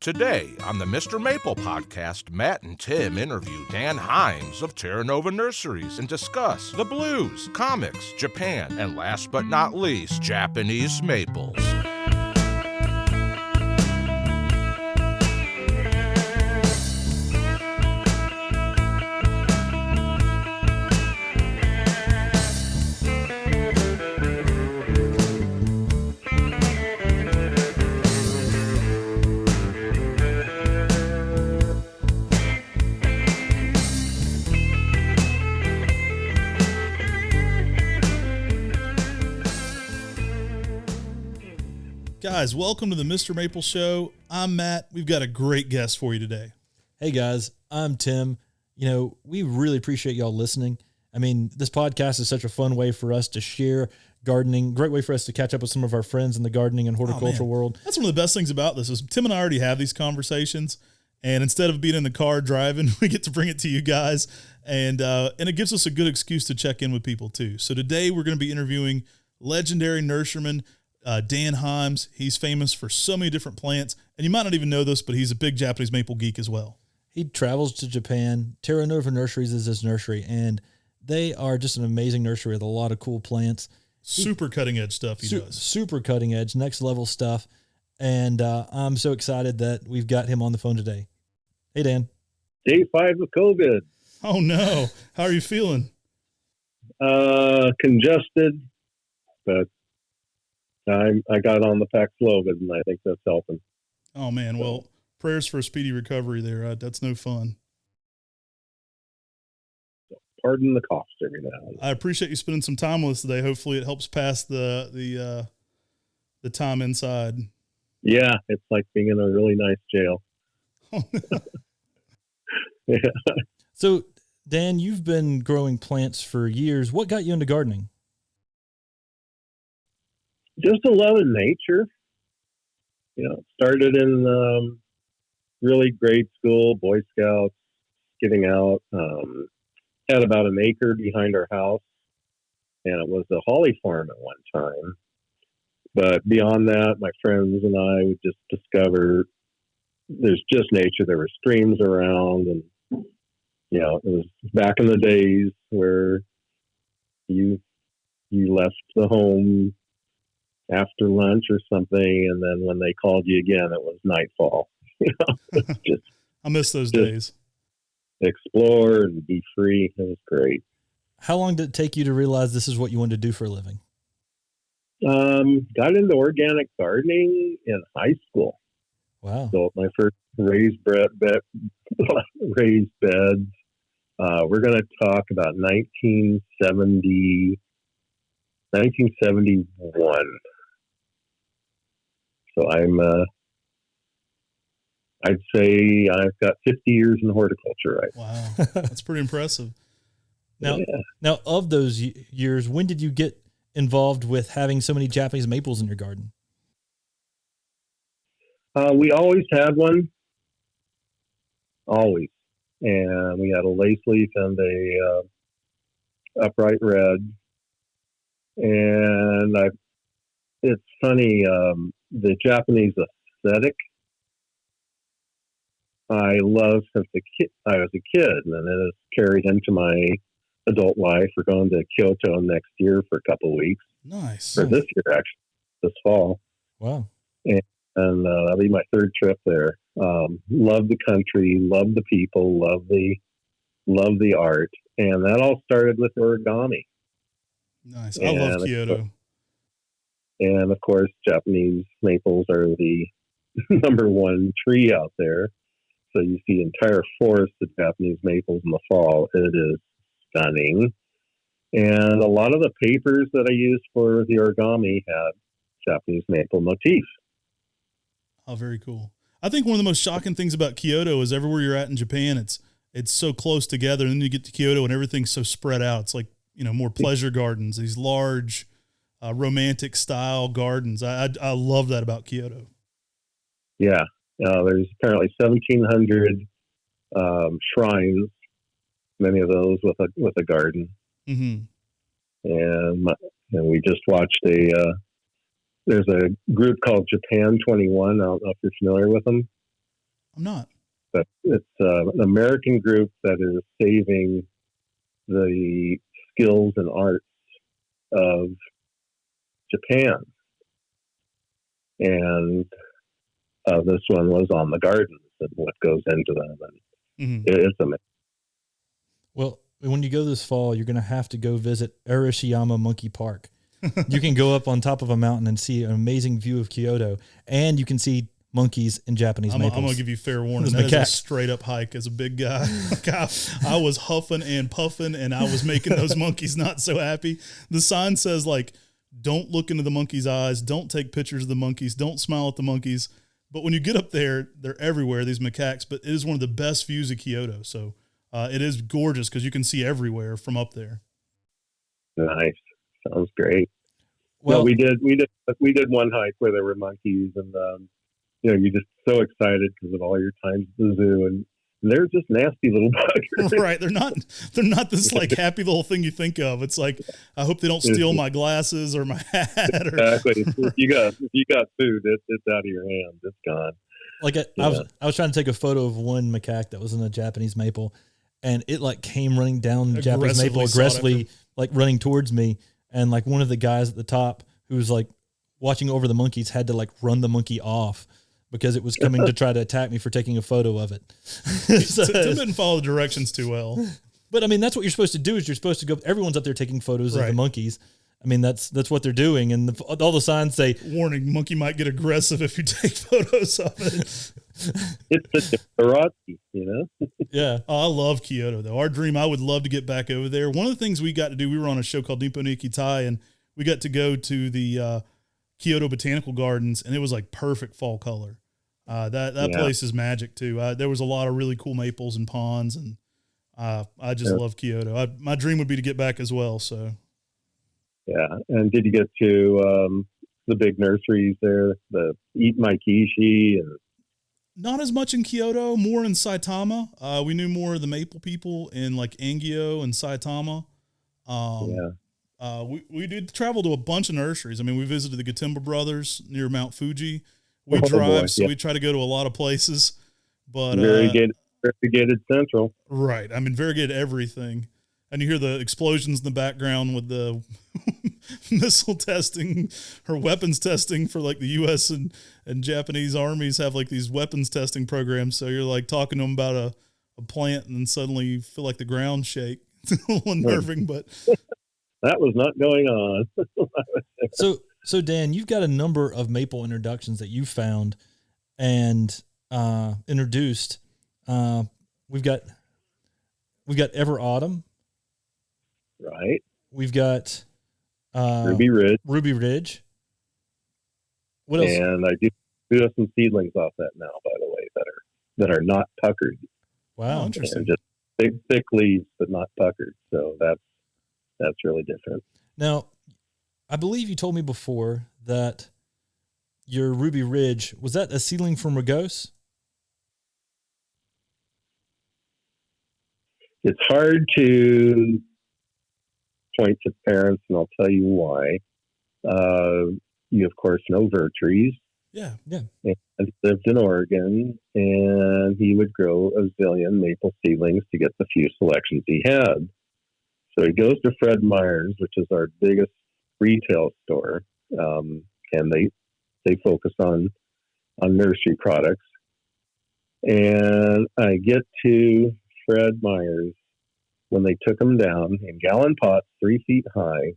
Today on the Mr. Maple podcast, Matt and Tim interview Dan Heims of Terra Nova Nurseries and discuss the blues, comics, Japan, and last but not least, Japanese maples. Guys, welcome to the Mr. Maple Show. I'm Matt. We've got a great guest for you today. Hey guys, I'm Tim. You know, we really appreciate y'all listening. I mean, this podcast is such a fun way for us to share gardening, great way for us to catch up with some of our friends in the gardening and horticultural world. That's one of the best things about this is Tim and I already have these conversations, and instead of being in the car driving, we get to bring it to you guys, and it gives us a good excuse to check in with people too. So today we're going to be interviewing legendary nurseryman Dan Heims. He's famous for so many different plants, and you might not even know this, but he's a big Japanese maple geek as well. He travels to Japan. Terra Nova Nurseries is his nursery, and they are just an amazing nursery with a lot of cool plants. Super cutting edge stuff he does. Super cutting edge, next level stuff. And I'm so excited that we've got him on the phone today. Hey, Dan. Day 5 of COVID. Oh, no. How are you feeling? Congested, but I got on the Paxlovid, and I think that's helping. Oh, man. Well, prayers for a speedy recovery there. That's no fun. Pardon the cough every now and then. I appreciate you spending some time with us today. Hopefully it helps pass the time inside. Yeah, it's like being in a really nice jail. Yeah. So, Dan, you've been growing plants for years. What got you into gardening? Just a love of nature. You know, started in really grade school, Boy Scouts, getting out. Had about an acre behind our house, and it was a holly farm at one time. But beyond that, my friends and I would just discover there's just nature. There were streams around, and you know, it was back in the days where you left the home after lunch or something, and then when they called you again, it was nightfall. You know, just I miss those days. Explore and be free. It was great. How long did it take you to realize this is what you wanted to do for a living? Got into organic gardening in high school. Wow. So my first raised beds. We're going to talk about 1971. So I'd say I've got 50 years in horticulture, right? Wow. That's pretty impressive. Now, of those years, when did you get involved with having so many Japanese maples in your garden? We always had one. Always. And we had a lace leaf and a upright red. And it's funny, the Japanese aesthetic, I loved since I was a kid, and then it's carried into my adult life. We're going to Kyoto next year for a couple of weeks. Nice. Or this year, actually, this fall. Wow. And that'll be my third trip there. Love the country, love the people, love the art. And that all started with origami. Nice. I love Kyoto. And of course, Japanese maples are the number one tree out there. So you see entire forests of Japanese maples in the fall. It is stunning. And a lot of the papers that I used for the origami had Japanese maple motifs. Oh, very cool. I think one of the most shocking things about Kyoto is everywhere you're at in Japan, it's so close together. And then you get to Kyoto and everything's so spread out. It's like, you know, more pleasure gardens, these large romantic style gardens. I love that about Kyoto. Yeah. There's apparently 1,700 shrines, many of those with a garden. Mm-hmm. And we just watched there's a group called Japan 21. I don't know if you're familiar with them. I'm not. But it's an American group that is saving the skills and arts of Japan. And this one was on the gardens and what goes into them. And it's amazing. Well, when you go this fall, you're going to have to go visit Arashiyama Monkey Park. You can go up on top of a mountain and see an amazing view of Kyoto, and you can see monkeys and Japanese maples. I'm going to give you fair warning. That is a straight up hike as a big guy. Like I was huffing and puffing, and I was making those monkeys not so happy. The sign says, like, don't look into the monkeys' eyes. Don't take pictures of the monkeys. Don't smile at the monkeys. But when you get up there, they're everywhere, these macaques. But it is one of the best views of Kyoto. So it is gorgeous because you can see everywhere from up there. Nice. Sounds great. Well, no, we did one hike where there were monkeys, and you're just so excited because of all your times at the zoo, and they're just nasty little buggers. Right. They're not this like happy little thing you think of. It's like, I hope they don't steal my glasses or my hat. Exactly. If you got food, it's out of your hands. It's gone. Like I was trying to take a photo of one macaque that was in a Japanese maple, and it like came running down the Japanese maple aggressively, like running towards me. And like one of the guys at the top who was like watching over the monkeys had to like run the monkey off because it was coming to try to attack me for taking a photo of it. So, Tim didn't follow the directions too well. But I mean, that's what you're supposed to do. Is you're supposed to go. Everyone's up there taking photos of the monkeys. I mean, that's what they're doing, and all the signs say, "Warning: monkey might get aggressive if you take photos of it." It's such a karate, Yeah. Oh, I love Kyoto though. Our dream. I would love to get back over there. One of the things we got to do. We were on a show called Nippon Ikitai, and we got to go to the Kyoto Botanical Gardens, and it was like perfect fall color. That place is magic too. There was a lot of really cool maples and ponds, and I just love Kyoto. My dream would be to get back as well. So. Yeah, and did you get to the big nurseries there, the Eat Maikishi? And not as much in Kyoto, more in Saitama. We knew more of the maple people in like Angio and Saitama. We did travel to a bunch of nurseries. I mean, we visited the Gatimba brothers near Mount Fuji. We drive, so we try to go to a lot of places. But variegated Central, right? I mean, variegated everything. And you hear the explosions in the background with the missile testing or weapons testing for like the U.S. and Japanese armies have like these weapons testing programs. So you're like talking to them about a plant, and then suddenly you feel like the ground shake. It's a little unnerving, but that was not going on. So Dan, you've got a number of maple introductions that you found and introduced. We've got Ever Autumn. Right. We've got Ruby Ridge. What else? And I do have some seedlings off that now, by the way, that are not puckered. Wow, interesting. And just big, thick leaves, but not puckered. So that's really different. Now, I believe you told me before that your Ruby Ridge, was that a seedling from Ragose? It's hard to point to parents, and I'll tell you why. You, of course, know Vertrees. Yeah. And he lived in Oregon, and he would grow a zillion maple seedlings to get the few selections he had. So he goes to Fred Meyer's, which is our biggest retail store, and they focus on nursery products. And I get to Fred Meyer's when they took them down in gallon pots, 3 feet high.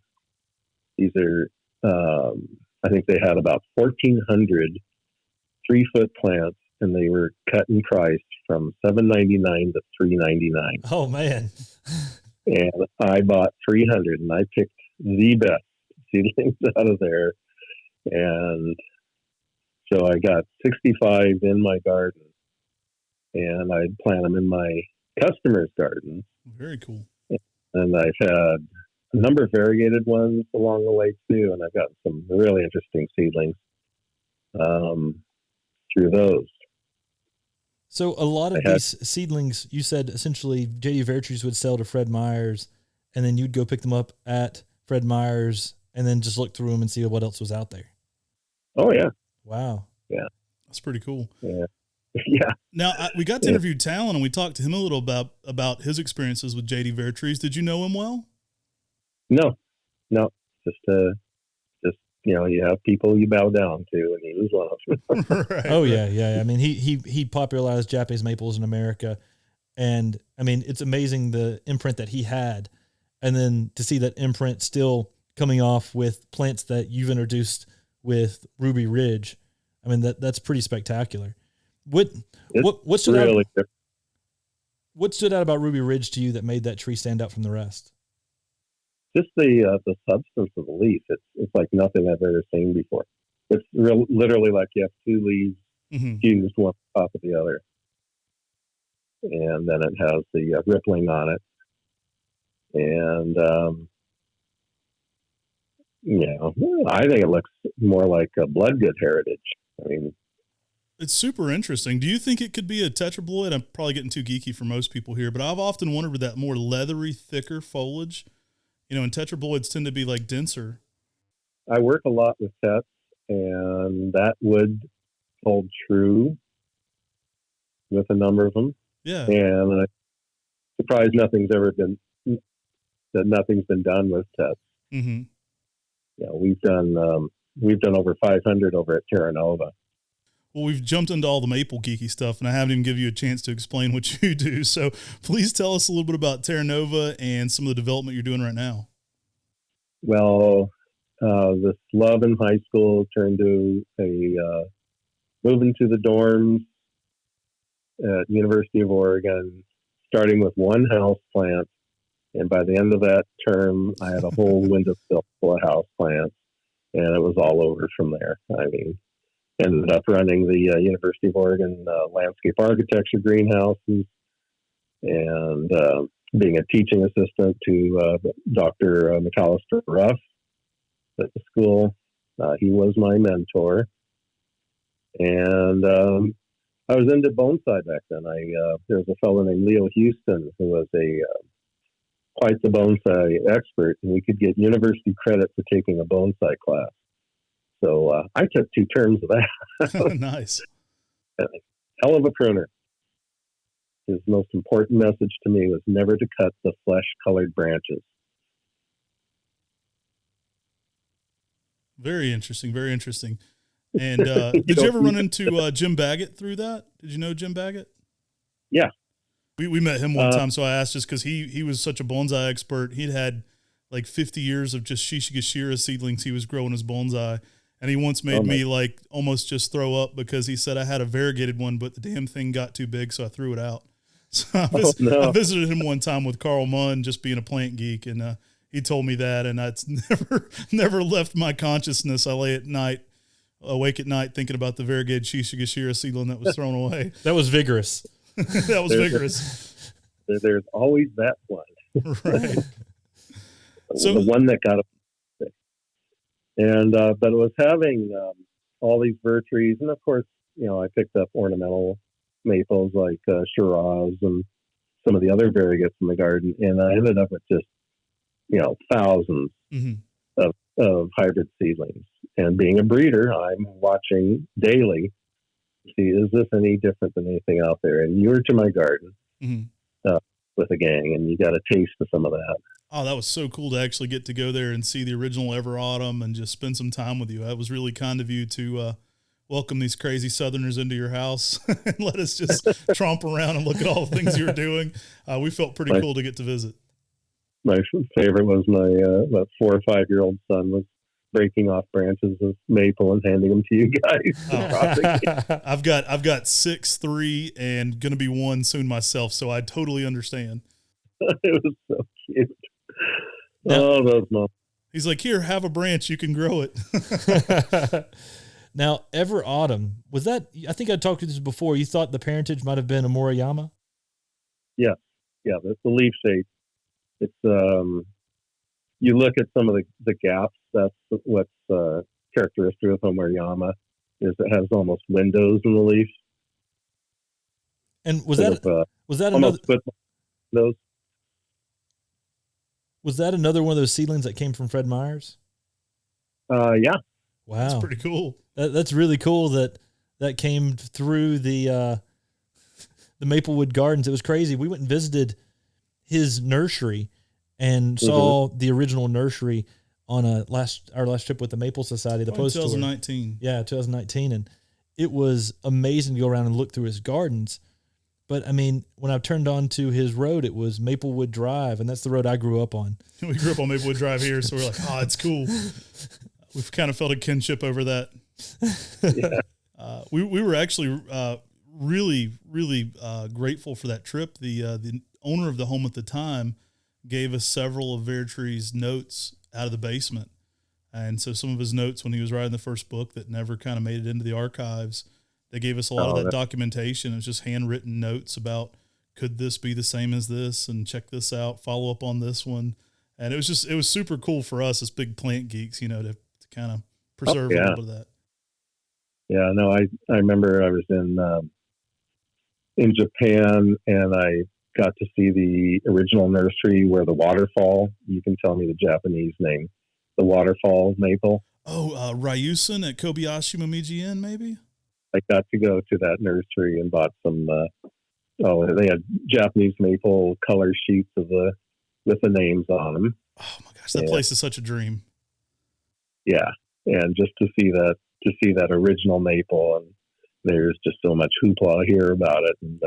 These are, I think they had about 1,400 3-foot plants, and they were cut in price from $7.99 to $3.99. Oh man! And I bought 300, and I picked the best seedlings out of there. And so I got 65 in my garden, and I'd plant them in my customers' gardens. Very cool. And I've had a number of variegated ones along the way too, and I've got some really interesting seedlings through those. So a lot of these seedlings, you said essentially J.D. Vertrees would sell to Fred Meyer's, and then you'd go pick them up at Fred Meyer's and then just look through them and see what else was out there. Oh, yeah. Wow. Yeah. That's pretty cool. Yeah. Yeah. Now, we got to interview Talon, and we talked to him a little about his experiences with JD Vertrees. Did you know him well? No, just you have people you bow down to, and he was one of them. Right, Oh right. yeah. I mean, he popularized Japanese maples in America, and I mean, it's amazing the imprint that he had, and then to see that imprint still coming off with plants that you've introduced with Ruby Ridge. I mean, that's pretty spectacular. What stood really out? different. What stood out about Ruby Ridge to you that made that tree stand out from the rest? Just the substance of the leaf. It's like nothing I've ever seen before. It's literally like you have two leaves fused one on top of the other, and then it has the rippling on it, and I think it looks more like a bloodgood heritage. I mean, it's super interesting. Do you think it could be a tetraploid? I'm probably getting too geeky for most people here, but I've often wondered with that more leathery, thicker foliage. And tetraploids tend to be like denser. I work a lot with sets, and that would hold true with a number of them. Yeah. And I'm surprised nothing's been done with sets. Mm-hmm. Yeah, we've done over 500 over at Terra Nova. Well, we've jumped into all the maple geeky stuff, and I haven't even given you a chance to explain what you do. So please tell us a little bit about Terra Nova and some of the development you're doing right now. Well, this love in high school turned to moving to the dorms at University of Oregon, starting with one house plant. And by the end of that term, I had a whole windowsill full of house plants, and it was all over from there. I mean, ended up running the University of Oregon landscape architecture greenhouses, and being a teaching assistant to Dr. McAllister Ruff at the school. He was my mentor, and I was into bonsai back then. There was a fellow named Leo Houston who was quite the bonsai expert, and we could get university credit for taking a bonsai class. So I took 2 terms of that. Oh, nice. Hell of a pruner. His most important message to me was never to cut the flesh-colored branches. Very interesting. Very interesting. And did you ever run into Jim Baggett through that? Did you know Jim Baggett? Yeah. We met him one time, so I asked just because he was such a bonsai expert. He'd had like 50 years of just Shishigashira seedlings he was growing as bonsai. And he once made me like almost just throw up because he said I had a variegated one, but the damn thing got too big, so I threw it out. So I visited him one time with Carl Munn, just being a plant geek, and he told me that, and it's never left my consciousness. I lay awake at night thinking about the variegated Shishigashira seedling that was thrown away. That was vigorous. That was vigorous. There's always that one. Right. So the one that got a and but it was having all these Vertrees, and of course, I picked up ornamental maples like Shiraz and some of the other variegates in the garden, and I ended up with just thousands of hybrid seedlings. And being a breeder, I'm watching daily to see, is this any different than anything out there? And you were to my garden with a gang, and you got a taste of some of that. Oh, that was so cool to actually get to go there and see the original Ever Autumn and just spend some time with you. That was really kind of you to welcome these crazy Southerners into your house and let us just tromp around and look at all the things you were doing. We felt pretty cool to get to visit. My favorite was my 4 or 5 year old son was breaking off branches of maple and handing them to you guys. Oh. I've got 6, 3, and gonna be 1 soon myself, so I totally understand. It was so cute. Now, those moments. He's like, here, have a branch, you can grow it. Now, Ever Autumn, was that? I think I talked to this before. You thought the parentage might have been a Moriyama? Yeah, that's the leaf shape. It's you look at some of the gaps. That's what's characteristic of Moriyama is it has almost windows in the leaf. And was that another? Those. Was that another one of those seedlings that came from Fred Meyers? Yeah. Wow, that's pretty cool. That's really cool that came through the the Maplewood Gardens. It was crazy. We went and visited his nursery and saw the original nursery on our last trip with the Maple Society, the post 2019. Yeah, 2019. And it was amazing to go around and look through his gardens. But I mean, when I turned on to his road, it was Maplewood Drive, and that's the road I grew up on. We grew up on Maplewood Drive here, so we're like, oh, it's cool. We've kind of felt a kinship over that. Yeah. We were actually really grateful for that trip. The owner of the home at the time gave us several of Veritree's notes out of the basement. And so some of his notes when he was writing the first book that never kind of made it into the archives, they gave us a lot of that documentation. It was just handwritten notes about, could this be the same as this? And check this out, follow up on this one. And it was super cool for us as big plant geeks, you know, to kind of preserve a little bit of that. Yeah, no, I remember I was in Japan, and I got to see the original nursery where the waterfall, you can tell me the Japanese name, the waterfall maple. Oh, Ryusen at Kobayashi Momiji Inn, maybe? I got to go to that nursery and bought some, they had Japanese maple color sheets with the names on them. Oh my gosh, that place is such a dream. Yeah. And just to see that original maple, and there's just so much hoopla here about it. And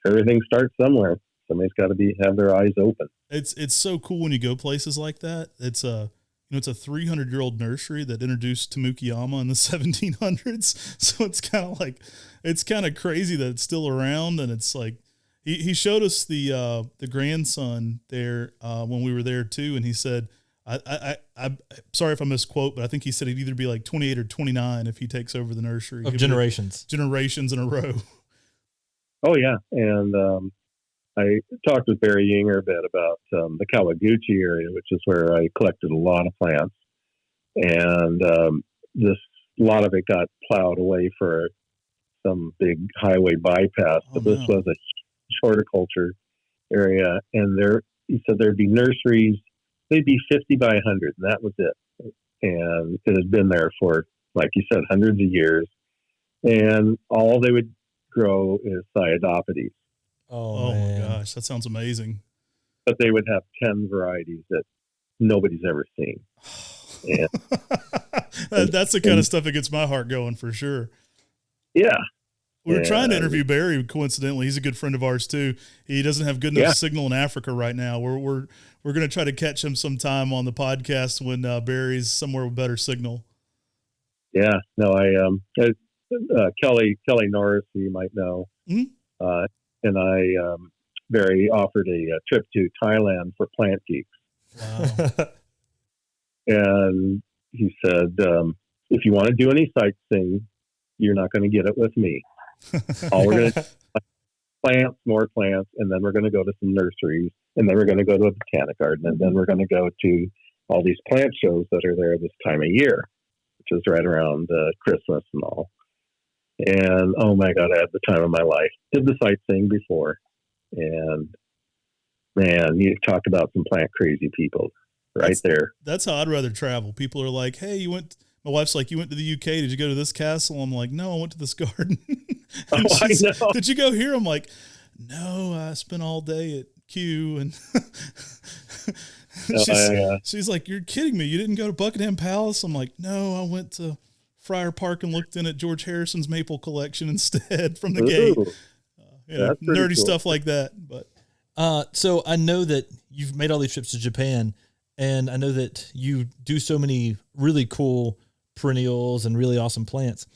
everything starts somewhere. Somebody's got to have their eyes open. It's so cool when you go places like that. It's a 300-year-old nursery that introduced Tamukiyama in the 1700s. So it's kind of crazy that it's still around. And it's like, he showed us the grandson there when we were there too. And he said, I'm sorry if I misquote, but I think he said he'd either be like 28 or 29 if he takes over the nursery. Of generations in a row. Oh yeah. And, I talked with Barry Yinger a bit about the Kawaguchi area, which is where I collected a lot of plants. And a lot of it got plowed away for some big highway bypass. But this was a horticulture area. And he said there'd be nurseries, they'd be 50 by 100, and that was it. And it had been there for, like you said, hundreds of years. And all they would grow is Cyadopides. Oh my gosh, that sounds amazing. But they would have 10 varieties that nobody's ever seen. And, that's the kind of stuff that gets my heart going for sure. Yeah. We were trying to interview Barry, coincidentally. He's a good friend of ours too. He doesn't have good enough signal in Africa right now. We're going to try to catch him sometime on the podcast when Barry's somewhere with better signal. Yeah. No, Kelly Norris, who you might know. Mm-hmm. And Barry offered a trip to Thailand for plant geeks. Wow. And he said, if you want to do any sightseeing, you're not going to get it with me. All we're going to plants, more plants, and then we're going to go to some nurseries, and then we're going to go to a botanic garden, and then we're going to go to all these plant shows that are there this time of year, which is right around Christmas and all. And oh my God, I had the time of my life. Did the sightseeing before, and man, you talked about some plant crazy people there. That's how I'd rather travel. People are like, "Hey, my wife's like, you went to the UK. Did you go to this castle?" I'm like, "No, I went to this garden." I know. Did you go here? I'm like, "No, I spent all day at Kew." And she's like, "You're kidding me. You didn't go to Buckingham Palace?" I'm like, "No, I went to Friar Park and looked in at George Harrison's maple collection instead from the gate." Nerdy cool stuff like that. But so I know that you've made all these trips to Japan, and I know that you do so many really cool perennials and really awesome plants.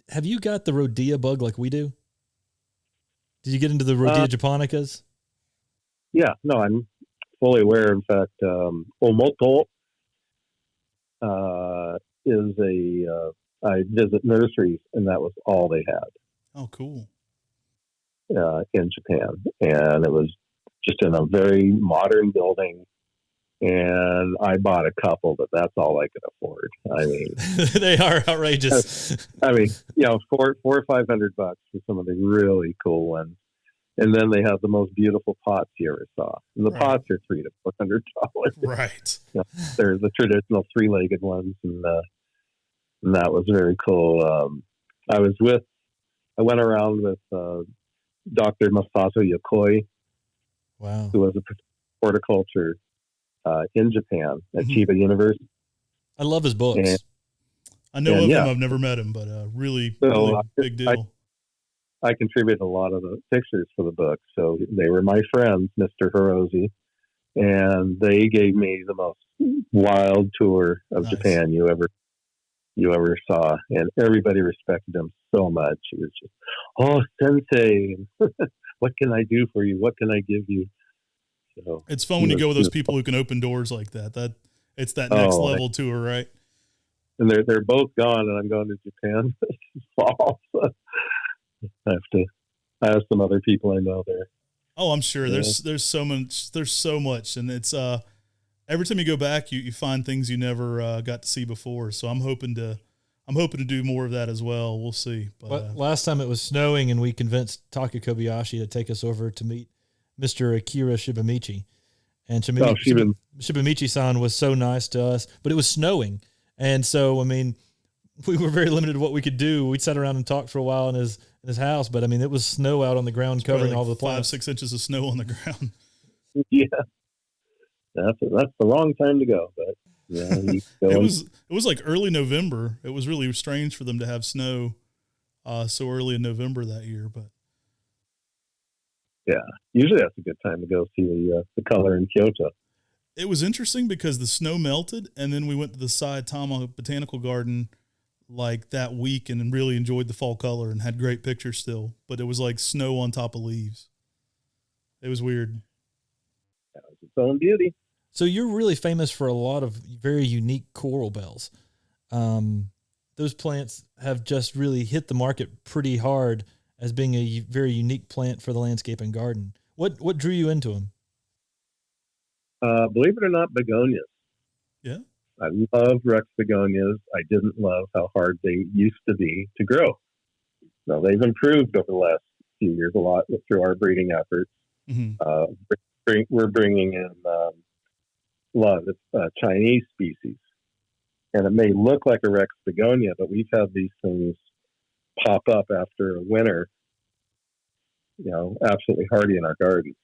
Have you got the Rhodea bug like we do? Did you get into the Rhodea japonicas? Yeah, no, I'm fully aware. In fact, Omoto I visit nurseries, and that was all they had. Oh, cool. In Japan. And it was just in a very modern building. And I bought a couple, but that's all I could afford. I mean, they are outrageous. I mean, $400 or $500 for some of the really cool ones. And then they have the most beautiful pots you ever saw. And the pots are $300 to $400. Right. They're the traditional 3-legged ones. And that was very cool. I went around with Dr. Masato Yokoi, Wow. who was a professor of horticulture in Japan at Chiba University. I love his books. I know of him. I've never met him, but really big deal. I contributed a lot of the pictures for the book, so they were my friends, Mr. Hirose, and they gave me the most wild tour of Japan you ever saw, and everybody respected him so much. It was just, oh, sensei, what can I do for you? What can I give you? So it's fun when you go with those people who can open doors like that. It's that next level tour, right? And they're both gone, and I'm going to Japan this fall. So I have some other people I know there. Oh, I'm sure. Yeah. There's so much, and it's every time you go back, you find things you never got to see before. So I'm hoping to do more of that as well. We'll see. But last time it was snowing, and we convinced Taka Kobayashi to take us over to meet Mr. Akira Shibamichi. And Shibamichi-san was so nice to us, but it was snowing. And so, I mean, we were very limited to what we could do. We sat around and talked for a while in his house, but I mean, it was snow out on the ground covering all the plants. 5-6 inches of snow on the ground. Yeah. That's the wrong time to go, but yeah, it was like early November. It was really strange for them to have snow so early in November that year, but yeah, usually that's a good time to go see the color in Kyoto. It was interesting because the snow melted, and then we went to the Saitama Botanical Garden like that week and really enjoyed the fall color and had great pictures still, but it was like snow on top of leaves. It was weird. That was its own beauty. So you're really famous for a lot of very unique coral bells. Those plants have just really hit the market pretty hard as being a very unique plant for the landscape and garden. What drew you into them? Believe it or not, begonias. Yeah. I love Rex begonias. I didn't love how hard they used to be to grow. Now, they've improved over the last few years a lot through our breeding efforts. Mm-hmm. We're bringing in a lot of Chinese species. And it may look like a Rex begonia, but we've had these things pop up after a winter, absolutely hardy in our gardens,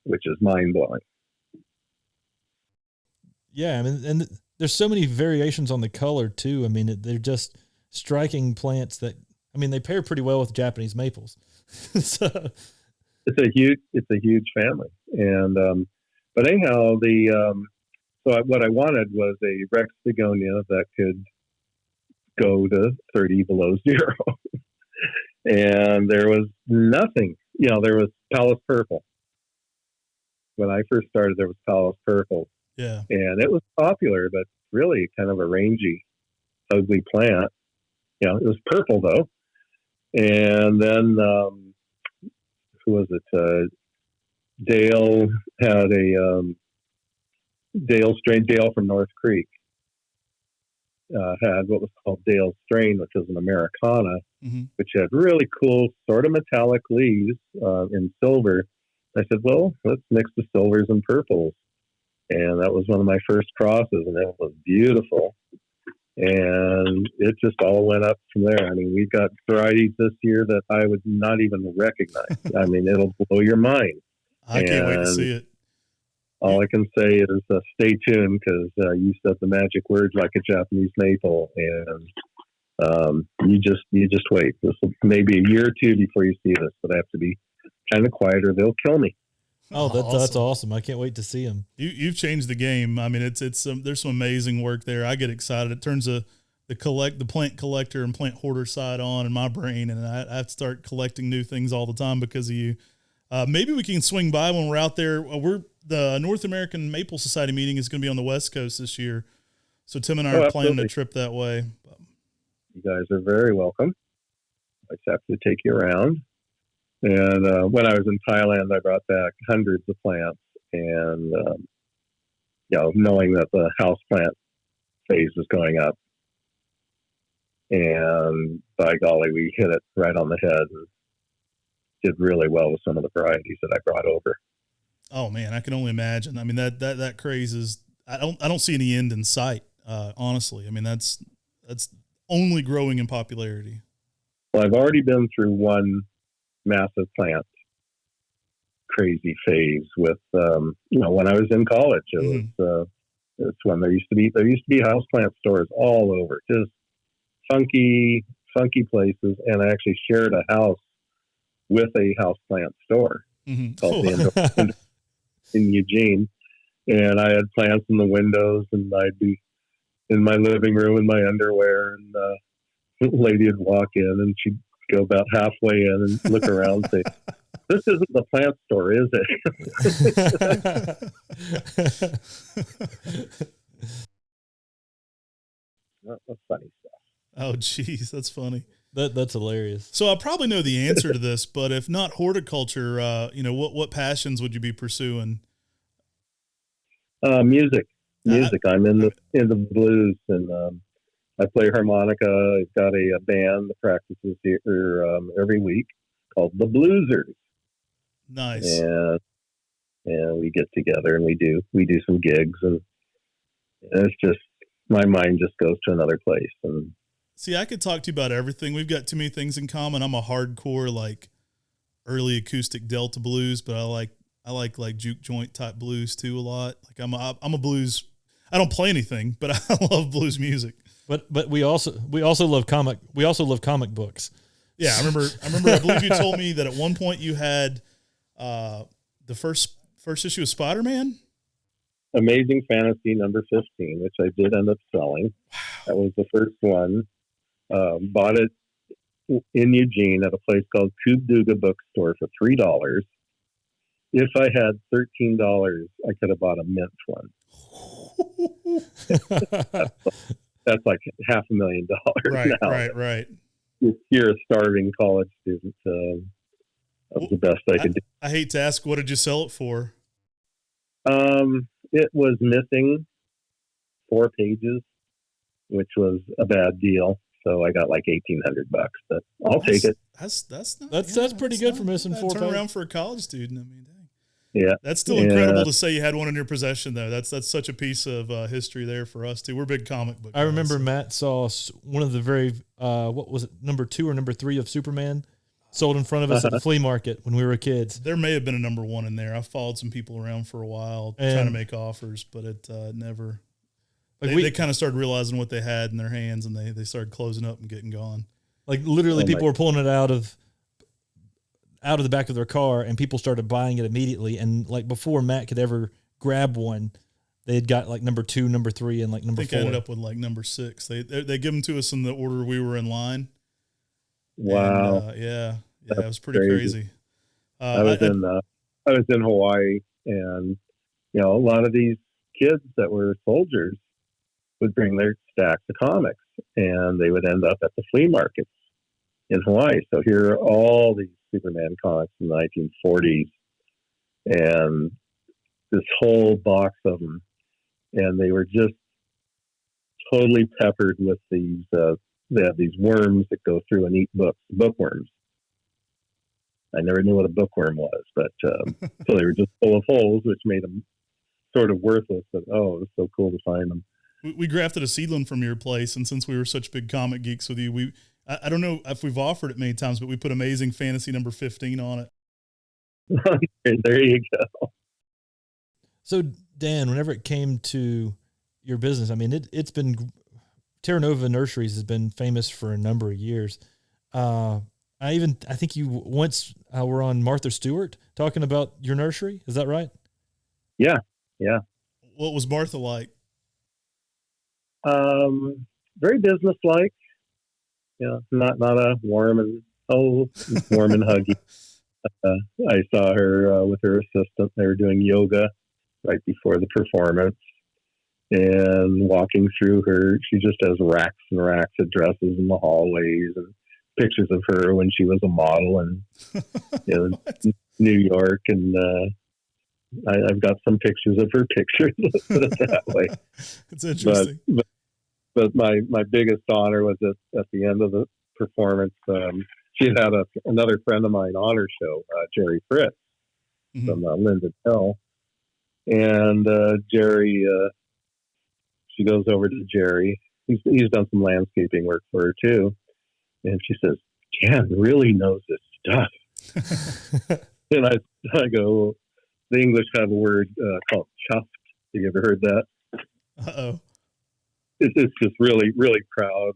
which is mind-blowing. Yeah, I mean, and there's so many variations on the color too. I mean, they're just striking plants that, I mean, they pair pretty well with Japanese maples. So it's a huge family, and but anyhow, what I wanted was a Rex begonia that could go to 30 below zero, and there was nothing. There was Palace Purple. When I first started, there was Palace Purple. Yeah. And it was popular, but really kind of a rangy, ugly plant. It was purple though. And then, who was it? Dale had a Dale from North Creek had what was called Dale strain, which was an Americana, mm-hmm. which had really cool, sort of metallic leaves in silver. I said, well, let's mix the silvers and purples. And that was one of my first crosses, and it was beautiful. And it just all went up from there. I mean, we've got varieties this year that I would not even recognize. I mean, it'll blow your mind. I can't wait to see it. All I can say is stay tuned, because you said the magic words like a Japanese maple, and you just wait. This will maybe a year or two before you see this, but I have to be kind of quiet or they'll kill me. Oh, that's awesome! I can't wait to see them. You've changed the game. I mean, it's there's some amazing work there. I get excited. It turns the plant collector and plant hoarder side on in my brain, and I have to start collecting new things all the time because of you. Maybe we can swing by when we're out there. The North American Maple Society meeting is going to be on the West Coast this year, so Tim and I are planning a trip that way. You guys are very welcome. I just have to take you around. And when I was in Thailand, I brought back hundreds of plants, and knowing that the house plant phase was going up, and by golly, we hit it right on the head and did really well with some of the varieties that I brought over. Oh man, I can only imagine. I mean, that craze is, I don't see any end in sight. Honestly, I mean that's only growing in popularity. Well, I've already been through one massive plant crazy phase with, when I was in college. It was, it's when there used to be houseplant stores all over, just funky places. And I actually shared a house with a houseplant store called the Indoor in Eugene. And I had plants in the windows, and I'd be in my living room in my underwear, and the lady would walk in, and she'd go about halfway in and look around and say, "This isn't the plant store, is it?" That's funny stuff. Oh, geez, that's funny. That's hilarious. So I probably know the answer to this, but if not horticulture, what passions would you be pursuing? Music. I'm in the blues, and I play harmonica. I've got a band that practices here every week called the Bluesers. Nice. And we get together and we do some gigs, and it's just, my mind just goes to another place. And see, I could talk to you about everything. We've got too many things in common. I'm a hardcore, like, early acoustic Delta blues, but I like juke joint type blues too a lot. Like I'm a blues. I don't play anything, but I love blues music. But we also love comic books. Yeah, I remember. I believe you told me that at one point you had the first issue of Spider-Man. Amazing Fantasy number 15, which I did end up selling. Wow. That was the first one. Bought it in Eugene at a place called Kubduga Bookstore for $3. If I had $13, I could have bought a mint one. that's like $500,000 now. Right. If you're a starving college student, that was the best I could do. I hate to ask, what did you sell it for? It was missing 4 pages, which was a bad deal. So I got like $1,800, but I'll take it. That's pretty good for missing 4 pages. Turn around for a college student. I mean, dang. Yeah, that's still incredible to say you had one in your possession, though. That's such a piece of history there for us too. We're big comic book guys. I remember Matt saw one of the very what was it, number 2 or number 3 of Superman sold in front of us at the flea market when we were kids. There may have been a number 1 in there. I followed some people around for a while trying to make offers, but it never. Like they kind of started realizing what they had in their hands, and they started closing up and getting gone. Like literally, people were pulling it out of the back of their car, and people started buying it immediately. And like before Matt could ever grab one, they had got like number 2, number 3, and like number 4. I ended up with like number 6. They give them to us in the order we were in line. Wow. And, yeah, it was pretty crazy. I was in Hawaii, and a lot of these kids that were soldiers would bring their stacks of comics, and they would end up at the flea markets in Hawaii. So here are all these Superman comics from the 1940s, and this whole box of them, and they were just totally peppered with these. They have these worms that go through and eat books, bookworms. I never knew what a bookworm was, but so they were just full of holes, which made them sort of worthless. But it was so cool to find them. We grafted a seedling from your place, and since we were such big comic geeks with you, I don't know if we've offered it many times, but we put Amazing Fantasy number 15 on it. There you go. So Dan, whenever it came to your business, I mean, it's been Terra Nova Nurseries has been famous for a number of years. I think you once were on Martha Stewart talking about your nursery. Is that right? Yeah. What was Martha like? Very businesslike. Not a warm and huggy. I saw her with her assistant. They were doing yoga right before the performance, and walking through her, she just has racks and racks of dresses in the hallways, and pictures of her when she was a model in New York, and I've got some pictures of her pictures. Let's put it that way. It's interesting. But my biggest honor was at the end of the performance. She had another friend of mine on her show, Jerry Fritz from Linden Hill, and Jerry. She goes over to Jerry. He's done some landscaping work for her too, and she says, "Jan really knows this stuff." And I go, the English have a word called chuffed. Have you ever heard that? Uh-oh. It's just really, really proud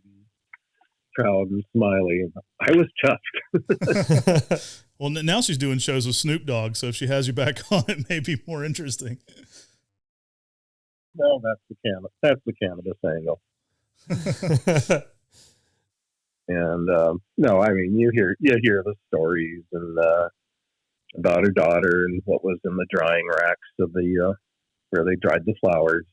and smiley. I was chuffed. Well, now she's doing shows with Snoop Dogg, so if she has you back on, it may be more interesting. No, that's the cannabis angle. And no, I mean, you hear the stories and about her daughter and what was in the drying racks of the where they dried the flowers.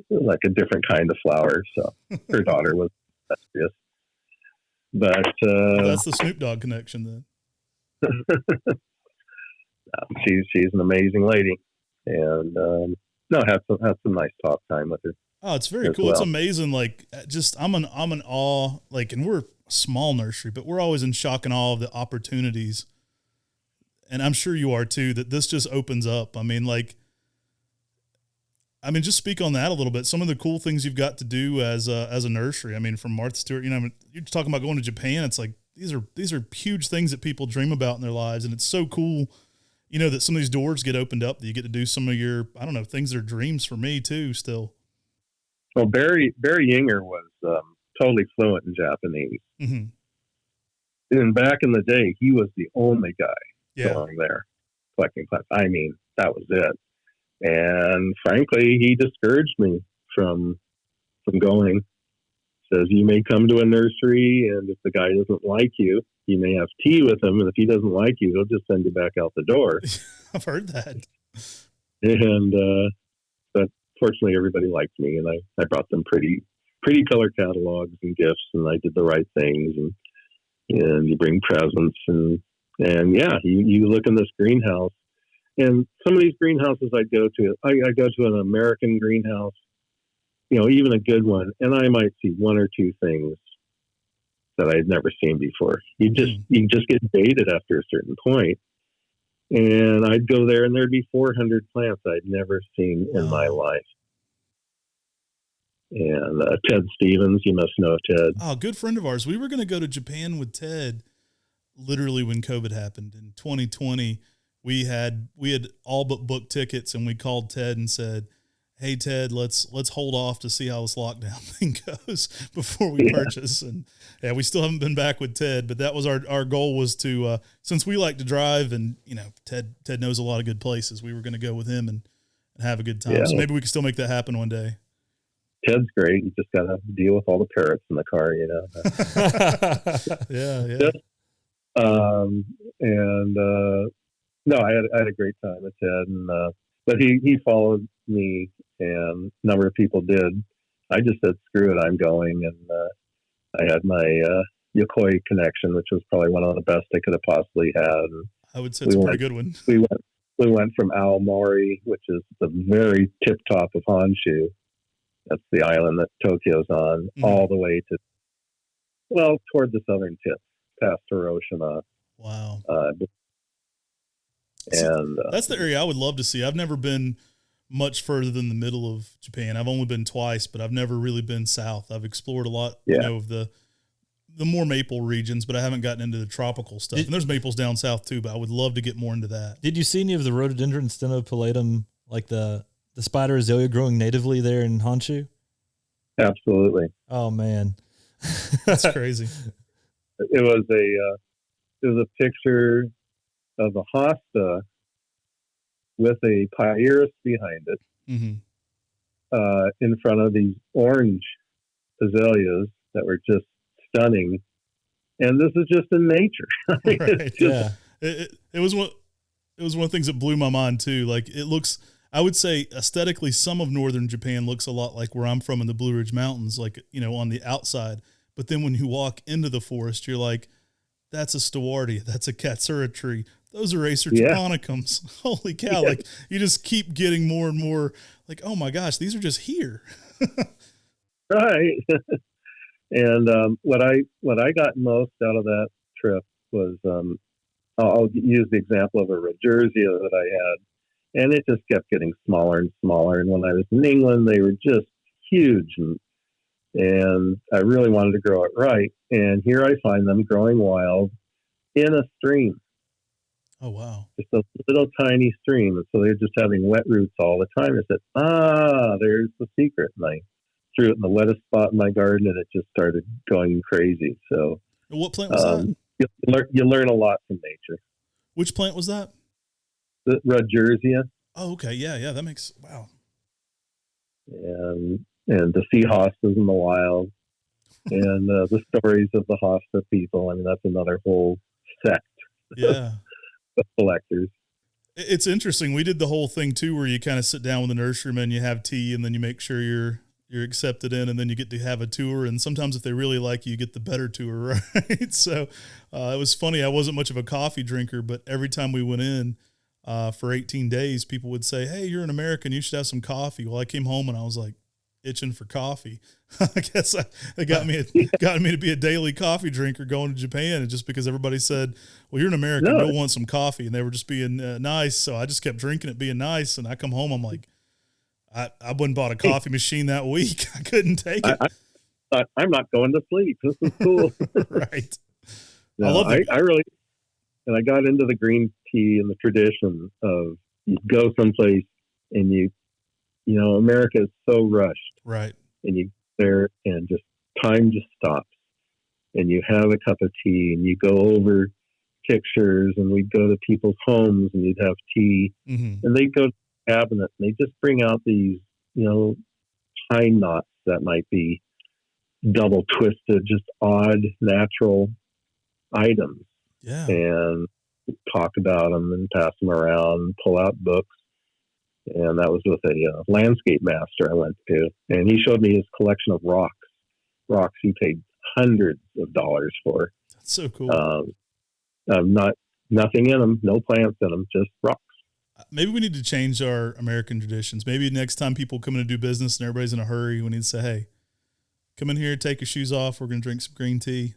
Like a different kind of flower. So her daughter was industrious. But Well, that's the Snoop Dogg connection then. She's an amazing lady, and no, had some nice talk time with her. Oh, it's very cool. Well. It's amazing. Like, just I'm in awe. Like, and we're a small nursery, but we're always in shock and awe of the opportunities. And I'm sure you are too. That this just opens up. I mean, just speak on that a little bit. Some of the cool things you've got to do as a nursery. I mean, from Martha Stewart, you're talking about going to Japan. It's like these are huge things that people dream about in their lives, and it's so cool. That some of these doors get opened up. That you get to do some of your things that are dreams for me too. Still. Well, Barry Yinger was totally fluent in Japanese. Mm-hmm. And back in the day, he was the only guy going there collecting plants. I mean, that was it. And frankly, he discouraged me from going. Says, you may come to a nursery, and if the guy doesn't like you, you may have tea with him, and if he doesn't like you, he'll just send you back out the door. I've heard that. And but fortunately, everybody liked me, and I brought them pretty color catalogs and gifts, and I did the right things, and you bring presents, and yeah, you look in this greenhouse. And some of these greenhouses I go to an American greenhouse, even a good one, and I might see one or two things that I'd never seen before. You just get baited after a certain point. And I'd go there, and there'd be 400 plants I'd never seen in my life. And Ted Stevens, you must know Ted. Oh, good friend of ours. We were going to go to Japan with Ted literally when COVID happened in 2020. We had all but booked tickets, and we called Ted and said, "Hey Ted, let's hold off to see how this lockdown thing goes before we purchase." And yeah, we still haven't been back with Ted, but that was our goal was to since we like to drive, and Ted knows a lot of good places. We were going to go with him and have a good time. Yeah. So maybe we can still make that happen one day. Ted's great. You just got to deal with all the parrots in the car, Yeah. No, I had a great time with Ted, and but he followed me, and a number of people did. I just said, "Screw it, I'm going," and I had my Yokoi connection, which was probably one of the best I could have possibly had. And I would say it's a pretty good one. We went from Aomori, which is the very tip top of Honshu. That's the island that Tokyo's on, all the way to toward the southern tip, past Hiroshima. Wow. And that's the area I would love to see. I've never been much further than the middle of Japan. I've only been twice, but I've never really been south. I've explored a lot, of the more maple regions, but I haven't gotten into the tropical stuff. And there's maples down south too, but I would love to get more into that. Did you see any of the rhododendron stenopilatum, like the spider azalea growing natively there in Honshu? Absolutely. Oh man, that's crazy. It was a picture of a hosta with a pyrus behind it, in front of these orange azaleas that were just stunning. And this is just in nature. Right. It was one of the things that blew my mind too. Like, it looks, I would say aesthetically, some of northern Japan looks a lot like where I'm from in the Blue Ridge Mountains, like, on the outside. But then when you walk into the forest, you're like, that's a stewardia, that's a katsura tree, those are Acer japonicums. Holy cow. Like, you just keep getting more and more like, oh my gosh, these are just here. Right. And what I got most out of that trip was, I'll use the example of a Regersia that I had, and it just kept getting smaller and smaller. And when I was in England, they were just huge, and I really wanted to grow it right. And here I find them growing wild in a stream. Oh, wow. Just a little tiny stream. And so they're just having wet roots all the time. I said, there's the secret. And I threw it in the wettest spot in my garden, and it just started going crazy. So, What plant was that? You learn a lot from nature. Which plant was that? The Rodgersia. Oh, okay. Yeah. That makes, wow. And to see hostas in the wild, and the stories of the hosta people. I mean, that's another whole sect. Yeah. Of collectors. It's interesting. We did the whole thing too, where you kind of sit down with the nurseryman, you have tea, and then you make sure you're accepted in, and then you get to have a tour. And sometimes if they really like you get the better tour, right? So it was funny. I wasn't much of a coffee drinker, but every time we went in for 18 days, people would say, "Hey, you're an American. You should have some coffee." Well, I came home and I was like itching for coffee. I guess it got me to be a daily coffee drinker going to Japan, and just because everybody said, "Well, you're an American, you'll want some coffee," and they were just being nice, so I just kept drinking it, being nice. And I come home, I'm like, I went and bought a coffee machine that week. I couldn't take it. I'm not going to sleep. This is cool. Right. No, I love it. I really, and I got into the green tea and the tradition of you go someplace and you know, America is so rushed. Right. And you there and just time just stops, and you have a cup of tea and you go over pictures, and we'd go to people's homes and you'd have tea, Mm-hmm. and they'd go to the cabinet and they just bring out these, you know, pine knots that might be double twisted, just odd natural items. Yeah. And talk about them and pass them around and pull out books. And that was with a landscape master I went to, and he showed me his collection of rocks he paid hundreds of dollars for. That's so cool. Nothing in them, no plants in them, just rocks. Maybe we need to change our American traditions. Maybe next time people come in to do business and everybody's in a hurry, we need to say, "Hey, come in here, take your shoes off. We're going to drink some green tea.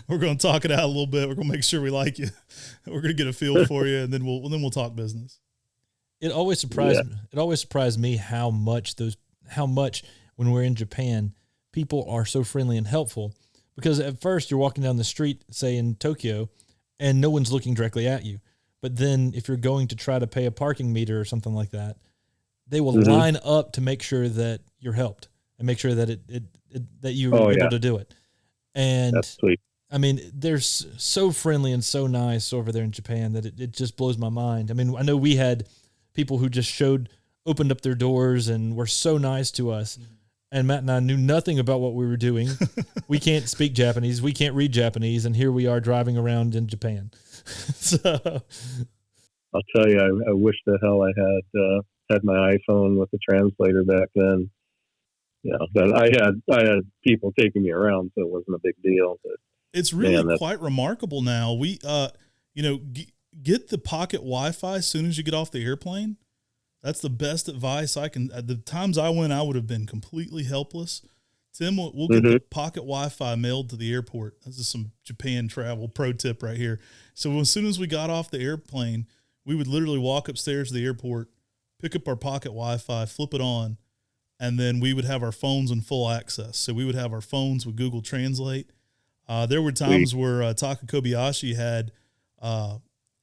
we're going to talk it out a little bit. We're going to make sure we like you. We're going to get a feel for you, and then we'll talk business." It always surprised me how much when we're in Japan, people are so friendly and helpful, because at first you're walking down the street, say in Tokyo, and no one's looking directly at you. But then if you're going to try to pay a parking meter or something like that, they will line up to make sure that you're helped and make sure that that you are able to do it. And that's sweet. I mean, they're so friendly and so nice over there in Japan that it just blows my mind. I mean, I know we had people who just opened up their doors and were so nice to us. And Matt and I knew nothing about what we were doing. We can't speak Japanese. We can't read Japanese. And here we are driving around in Japan. So I'll tell you, I wish the hell I had my iPhone with the translator back then. You know, but I had people taking me around, so it wasn't a big deal. But it's really quite remarkable now. We, get the pocket Wi-Fi as soon as you get off the airplane. That's the best advice I can. At the times I went, I would have been completely helpless. Tim, we'll get the pocket Wi-Fi mailed to the airport. This is some Japan travel pro tip right here. So as soon as we got off the airplane, we would literally walk upstairs to the airport, pick up our pocket Wi-Fi, flip it on, and then we would have our phones in full access. So we would have our phones with Google Translate. There were times where Taka Kobayashi had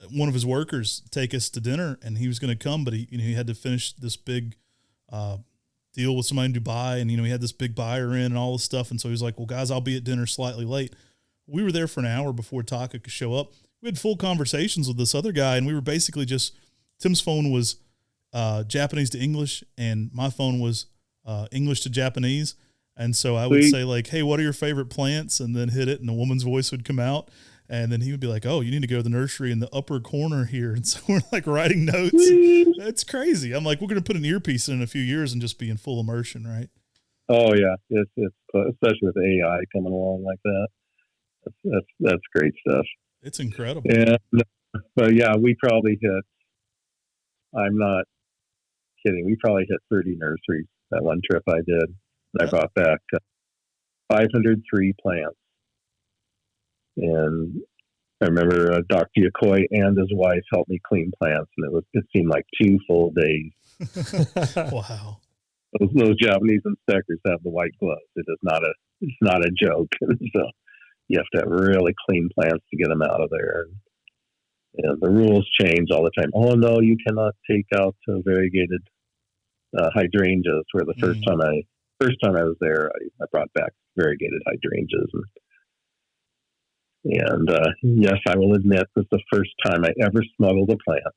one of his workers take us to dinner, and he was going to come, but he had to finish this big deal with somebody in Dubai, and he had this big buyer in and all this stuff, and so he was like, "Well, guys, I'll be at dinner slightly late." We were there for an hour before Taka could show up. We had full conversations with this other guy, and we were basically just Tim's phone was Japanese to English, and my phone was English to Japanese. And so I would say, like, "Hey, what are your favorite plants?" and then hit it, and a woman's voice would come out. And then he would be like, "Oh, you need to go to the nursery in the upper corner here." And so we're like writing notes. It's crazy. I'm like, we're going to put an earpiece in a few years and just be in full immersion, right? Oh yeah, it's especially with AI coming along like that. That's great stuff. It's incredible. And but yeah, we probably hit. I'm not kidding. We probably hit 30 nurseries that one trip I did. And I brought back 503 plants. And I remember Dr. Yokoi and his wife helped me clean plants, and it seemed like 2 full days. Wow. Those Japanese inspectors have the white gloves. It's not a joke. So you have to have really clean plants to get them out of there. And the rules change all the time. Oh no, you cannot take out variegated hydrangeas. Where the first time I was there, I brought back variegated hydrangeas, and yes, I will admit, this is the first time I ever smuggled a plant.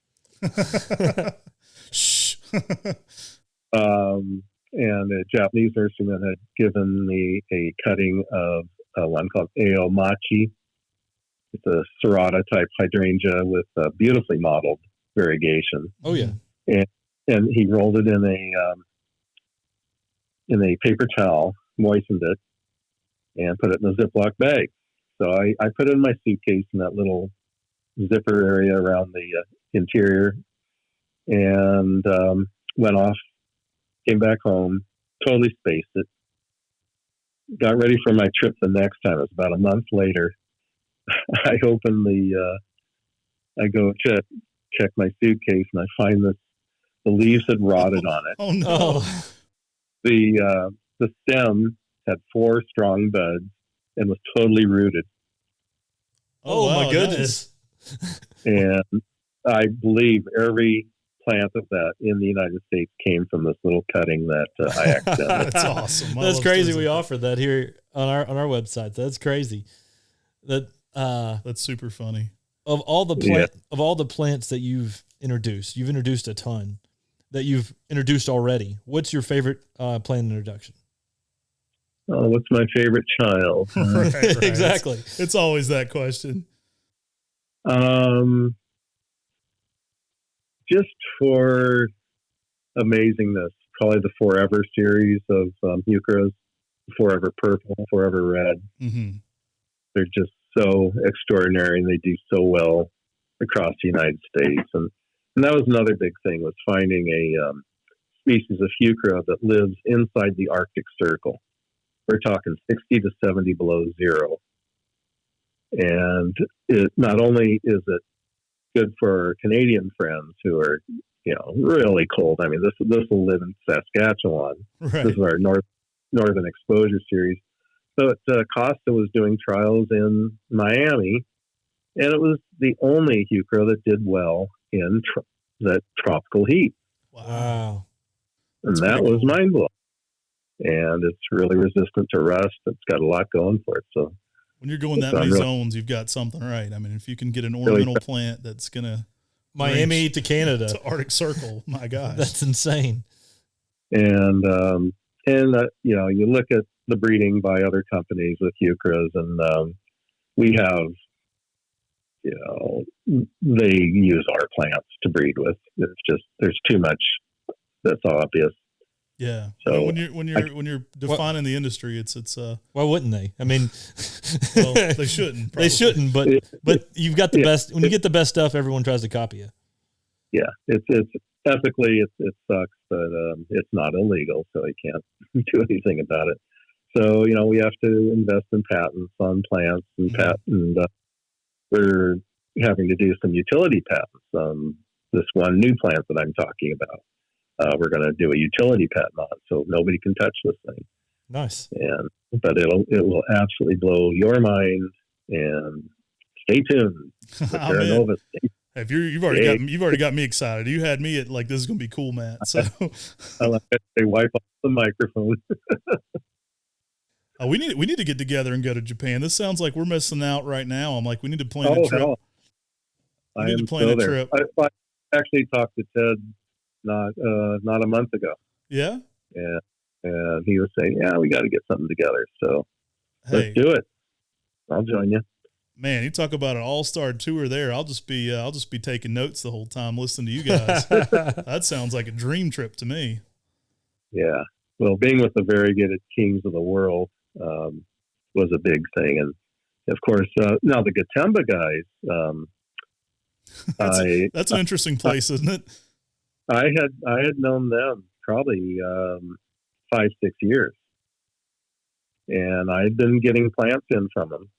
Shh. And a Japanese nurseryman had given me a cutting of one called Aomachi. It's a serrata type hydrangea with beautifully modeled variegation. Oh yeah. And he rolled it in a paper towel, moistened it, and put it in a Ziploc bag. So I put it in my suitcase in that little zipper area around the interior, and went off, came back home, totally spaced it, got ready for my trip the next time. It was about a month later. I open I go check my suitcase, and I find the leaves had rotted on it. Oh no. The stem had 4 strong buds and was totally rooted. Oh wow, my goodness. Nice. And I believe every plant of that in the United States came from this little cutting that I accidentally. That's awesome. That's crazy. We offer that here on our website. That's crazy. That's super funny. Of all the plants that you've introduced a ton that you've introduced already. What's your favorite plant introduction? Oh, what's my favorite child? Right. Exactly. It's always that question. Just for amazingness, probably the Forever series of Euchras, Forever Purple, Forever Red. Mm-hmm. They're just so extraordinary, and they do so well across the United States. And that was another big thing, was finding a species of Euchra that lives inside the Arctic Circle. We're talking 60 to 70 below zero. And it not only is it good for our Canadian friends who are, really cold. I mean, this will live in Saskatchewan. Right. This is our Northern Exposure series. So Costa was doing trials in Miami, and it was the only Euchra that did well in that tropical heat. Wow. And that was mind-blowing. And it's really resistant to rust. It's got a lot going for it. So when you're going that many zones, you've got something right. I mean, if you can get an ornamental plant that's going to Miami to Canada, to Arctic Circle, my gosh. That's insane. And you look at the breeding by other companies with Euchras, and we have, they use our plants to breed with. It's just, there's too much that's obvious. Yeah. So when you're defining the industry, it's why wouldn't they? I mean, well, they shouldn't. Probably. They shouldn't, but you've got the best. When you get the best stuff, everyone tries to copy you. Yeah, it's ethically it sucks, but it's not illegal, so you can't do anything about it. So we have to invest in patents on plants and we're having to do some utility patents on this one new plant that I'm talking about. We're going to do a utility patent on it, so nobody can touch this thing. Nice. But it will absolutely blow your mind. And stay tuned. Terra If you've already got me excited. You had me at like, this is going to be cool, Matt. So I like it. They wipe off the microphone. We need to get together and go to Japan. This sounds like we're missing out right now. I'm like, we need to plan a trip. Hell. We need to plan a trip. I actually talked to Ted not a month ago. Yeah. Yeah. And he was saying, yeah, we got to get something together. So hey, let's do it. I'll join you. Man, you talk about an all-star tour there. I'll just be taking notes the whole time listening to you guys. That sounds like a dream trip to me. Yeah. Well, being with the variegated kings of the world was a big thing. And of course, now the Gatemba guys, that's an interesting place, isn't it? I had known them probably 5-6 years, and I'd been getting plants in from them,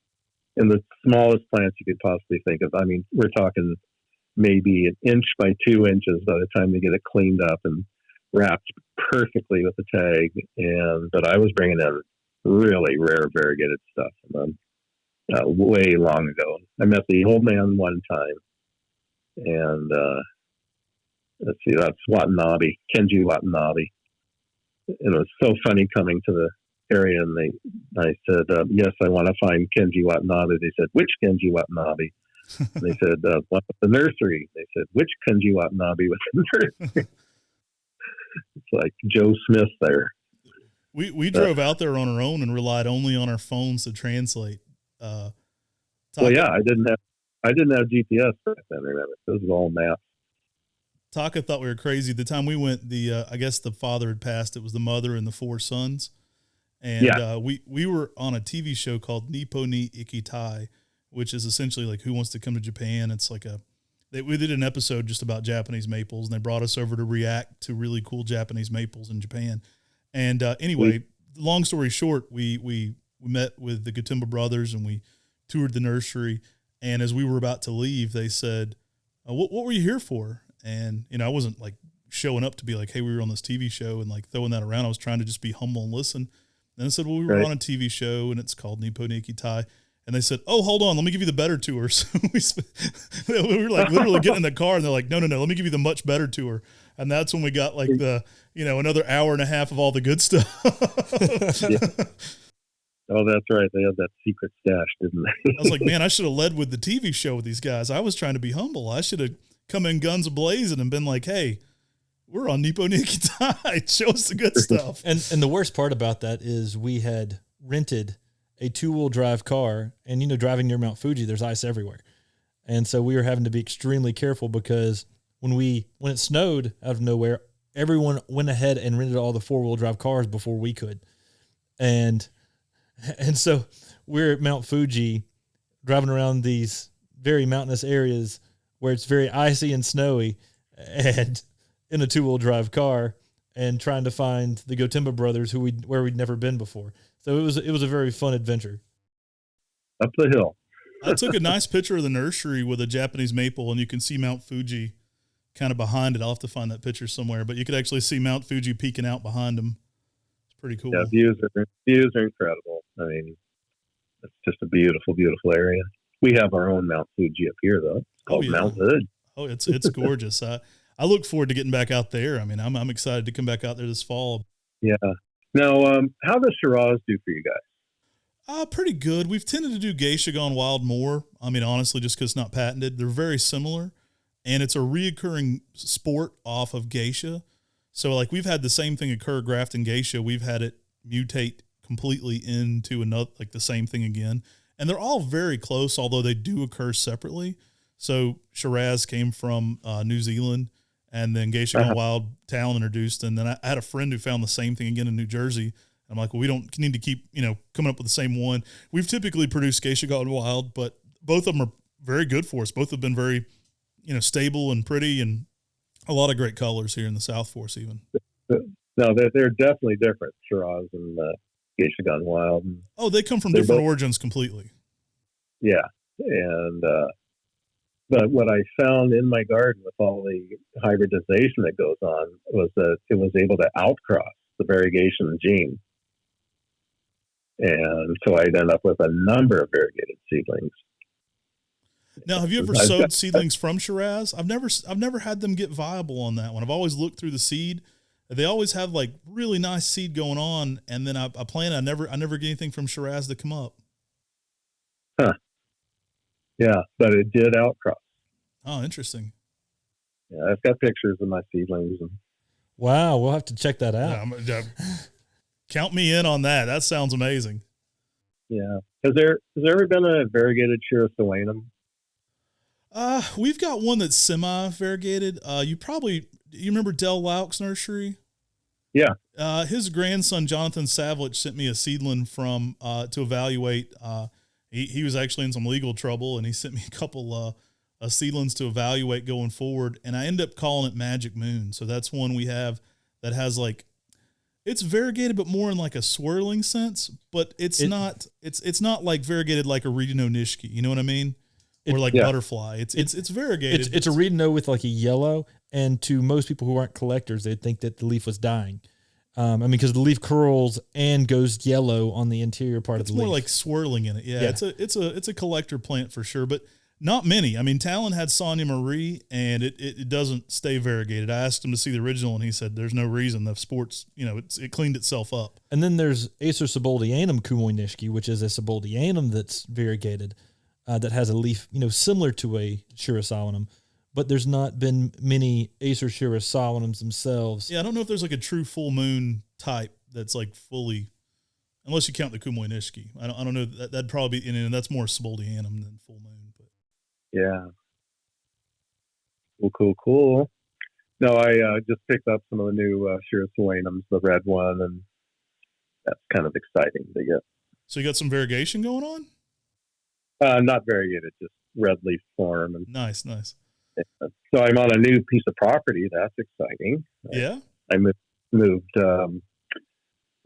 and the smallest plants you could possibly think of. I mean, we're talking maybe 1 inch by 2 inches by the time they get it cleaned up and wrapped perfectly with the tag. But I was bringing in really rare variegated stuff from them. way long ago. I met the old man one time, and let's see, that's Watanabe, Kenji Watanabe. And it was so funny coming to the area, and I said, yes, I want to find Kenji Watanabe. They said, which Kenji Watanabe? And they said, what with the nursery? They said, which Kenji Watanabe with the nursery? It's like Joe Smith there. We drove out there on our own and relied only on our phones to translate. Well, yeah, I didn't have GPS back then. Remember, it was all maps. Taka thought we were crazy. The time we went, I guess the father had passed. It was the mother and the 4 sons, and we were on a TV show called Nippo ni Ikitai, which is essentially like Who Wants to Come to Japan. It's like we did an episode just about Japanese maples, and they brought us over to react to really cool Japanese maples in Japan. And anyway, long story short, we met with the Gotemba brothers and we toured the nursery. And as we were about to leave, they said, what were you here for? And, I wasn't like showing up to be like, hey, we were on this TV show and like throwing that around. I was trying to just be humble and listen. And I said, well, we were on a TV show and it's called Nippo ni Ikitai. And they said, oh, hold on, let me give you the better tour. So we were like literally getting in the car and they're like, no, let me give you the much better tour. And that's when we got like another hour and a half of all the good stuff. Yeah. Oh, that's right. They had that secret stash, didn't they? I was like, man, I should have led with the TV show with these guys. I was trying to be humble. I should have come in guns a-blazing and been like, hey, we're on Nippo ni Ikitai. Show us the good stuff. And the worst part about that is we had rented a 2-wheel drive car, and driving near Mount Fuji, there's ice everywhere. And so we were having to be extremely careful because when it snowed out of nowhere, everyone went ahead and rented all the 4-wheel drive cars before we could. And so we're at Mount Fuji driving around these very mountainous areas where it's very icy and snowy and in a 2-wheel drive car and trying to find the Gotemba brothers where we'd never been before. So it was a very fun adventure. Up the hill. I took a nice picture of the nursery with a Japanese maple, and you can see Mount Fuji kind of behind it. I'll have to find that picture somewhere, but you could actually see Mount Fuji peeking out behind them. It's pretty cool. Yeah, views are incredible. I mean, it's just a beautiful, beautiful area. We have our own Mount Fuji up here, though. It's called Mount Hood. Oh, it's gorgeous. I look forward to getting back out there. I mean, I'm excited to come back out there this fall. Yeah. Now, how does Shiraz do for you guys? Pretty good. We've tended to do Geisha Gone Wild more. I mean, honestly, just because it's not patented. They're very similar, and it's a reoccurring sport off of Geisha. So, like, we've had the same thing occur grafting Geisha. We've had it mutate completely into another, like the same thing again. And they're all very close, although they do occur separately. So Shiraz came from New Zealand, and then Geisha Gone Wild, Talon introduced. And then I had a friend who found the same thing again in New Jersey. I'm like, well, we don't need to keep, coming up with the same one. We've typically produced Geisha Gone Wild, but both of them are very good for us. Both have been very, stable and pretty, and a lot of great colors here in the South for us even. No, they're definitely different, Shiraz and Geisha Gone Wild. Oh, they come from different origins completely. Yeah. And but what I found in my garden with all the hybridization that goes on was that it was able to outcross the variegation gene. And so I'd end up with a number of variegated seedlings. Now, have you ever sowed seedlings from Shiraz? I've never had them get viable on that one. I've always looked through the seed. They always have like really nice seed going on, and then I plant. I never get anything from Shiraz to come up. Huh. Yeah, but it did outcross. Oh, interesting. Yeah, I've got pictures of my seedlings. Wow, we'll have to check that out. Count me in on that. That sounds amazing. Yeah. Has there ever been a variegated Shirastoanum? We've got one that's semi-variegated. You remember Del Lauk's nursery? Yeah. His grandson, Jonathan Savlich, sent me a seedling from to evaluate. He was actually in some legal trouble, and he sent me a couple seedlings to evaluate going forward, and I end up calling it Magic Moon. So that's one we have that has like, it's variegated, but more in like a swirling sense, but it's not like variegated like a Reno Nishiki. You know what I mean? Or like butterfly. It's variegated. It's a Reno with like a yellow, and to most people who aren't collectors, they'd think that the leaf was dying. I mean, because the leaf curls and goes yellow on the interior part of the leaf. It's more like swirling in it. Yeah, it's a collector plant for sure, but not many. I mean, Talon had Sonia Marie, and it doesn't stay variegated. I asked him to see the original, and he said there's no reason. The sports, it cleaned itself up. And then there's Acer Seboldianum Kumoynishki, which is a Seboldianum that's variegated, that has a leaf, similar to a Shirasawanum, but there's not been many Acer Shirasawanums themselves. Yeah, I don't know if there's like a true full moon type that's like fully, unless you count the Kumoynishki. I don't know. That'd probably be, and that's more Seboldianum than full moon. But yeah. Cool. No, I just picked up some of the new Shirasawanums, the red one, and that's kind of exciting to get. So you got some variegation going on? Not variegated, just red leaf form. And Nice. so I'm on a new piece of property. That's exciting. Yeah. I moved.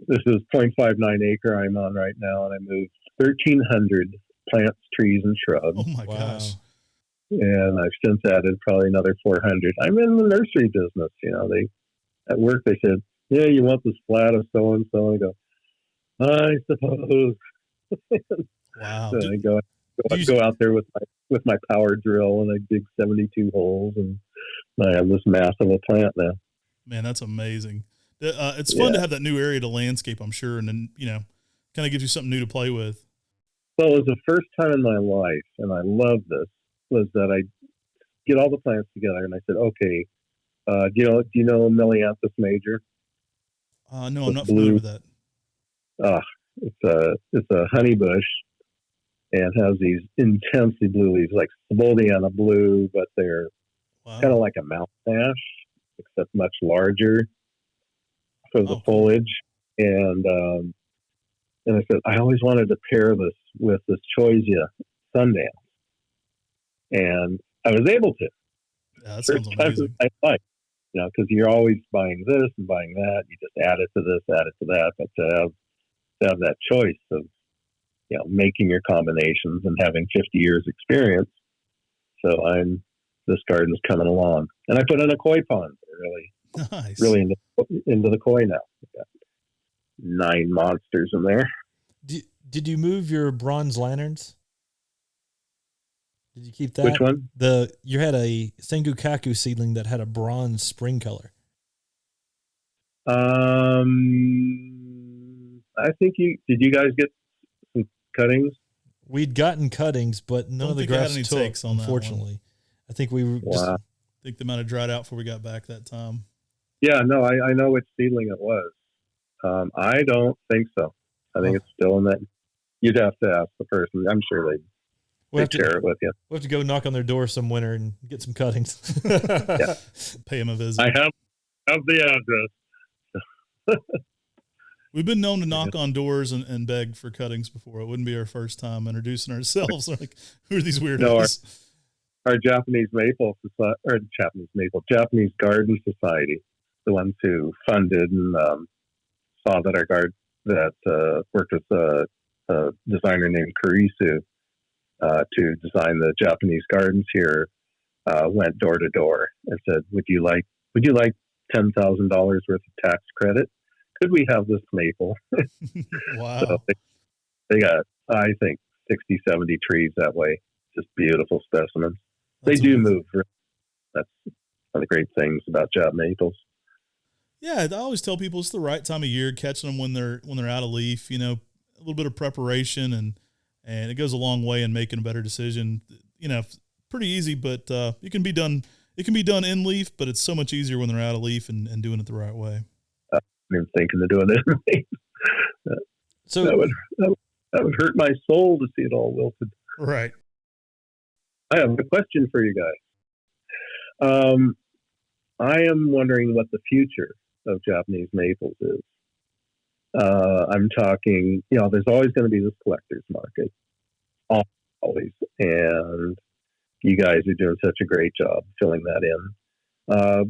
This is 0.59 acre I'm on right now, and I moved 1,300 plants, trees, and shrubs. Oh my gosh. And I've since added probably another 400. I'm in the nursery business. They at work they said, "Yeah, you want this flat of so and so?" I go, "I suppose." Wow. So I go out there with my power drill, and I dig 72 holes, and I have this massive a plant now. Man, that's amazing. It's fun to have that new area to landscape, I'm sure, and then kind of gives you something new to play with. Well, it was the first time in my life, and I love this, was that I get all the plants together, and I said, "Okay, do you know Melianthus major?" No, I'm not familiar with that. It's a honey bush, and has these intensely blue leaves, like Seboldiana blue, but they're kind of like a mountain ash, except much larger for the foliage. And I said, I always wanted to pair this with this Choisia Sundance. And I was able to. Yeah, that sounds amazing. I like, because you're always buying this and buying that. You just add it to this, add it to that. But to have that choice of, making your combinations and having 50 years experience. So this garden's coming along. And I put in a koi pond, really into the koi now. We've got 9 monsters in there. Did you move your bronze lanterns? Did you keep that? Which one? You had a Sengukaku seedling that had a bronze spring color. I think did you guys get some cuttings? We'd gotten cuttings, but none of the grafts took, on unfortunately. I think we were wow. I think they might have dried out before we got back that time. Yeah, no, I know which seedling it was. I don't think so. I think it's still in that. You'd have to ask the person. I'm sure they'd share it with you. We'll have to go knock on their door some winter and get some cuttings. Yeah. Pay them a visit. I have the address. We've been known to knock on doors and beg for cuttings before. It wouldn't be our first time introducing ourselves. Like, who are these weirdos? No, our Japanese Japanese Garden Society, the ones who funded and saw that worked with a designer named Kurisu to design the Japanese gardens here, went door to door and said, "Would you like $10,000 worth of tax credit? Could we have this maple?" Wow. So they got, I think, 60, 70 trees that way. Just beautiful specimens. They do move. That's one of the great things about Jap maples. Yeah, I always tell people it's the right time of year, catching them when they're out of leaf. A little bit of preparation and it goes a long way in making a better decision. Pretty easy, but it can be done. It can be done in leaf, but it's so much easier when they're out of leaf and doing it the right way. I'm even thinking of doing it in leaf. So that would hurt my soul to see it all wilted. Right. I have a question for you guys. I am wondering what the future of Japanese maples is. I'm talking, there's always going to be this collector's market. Always. And you guys are doing such a great job filling that in.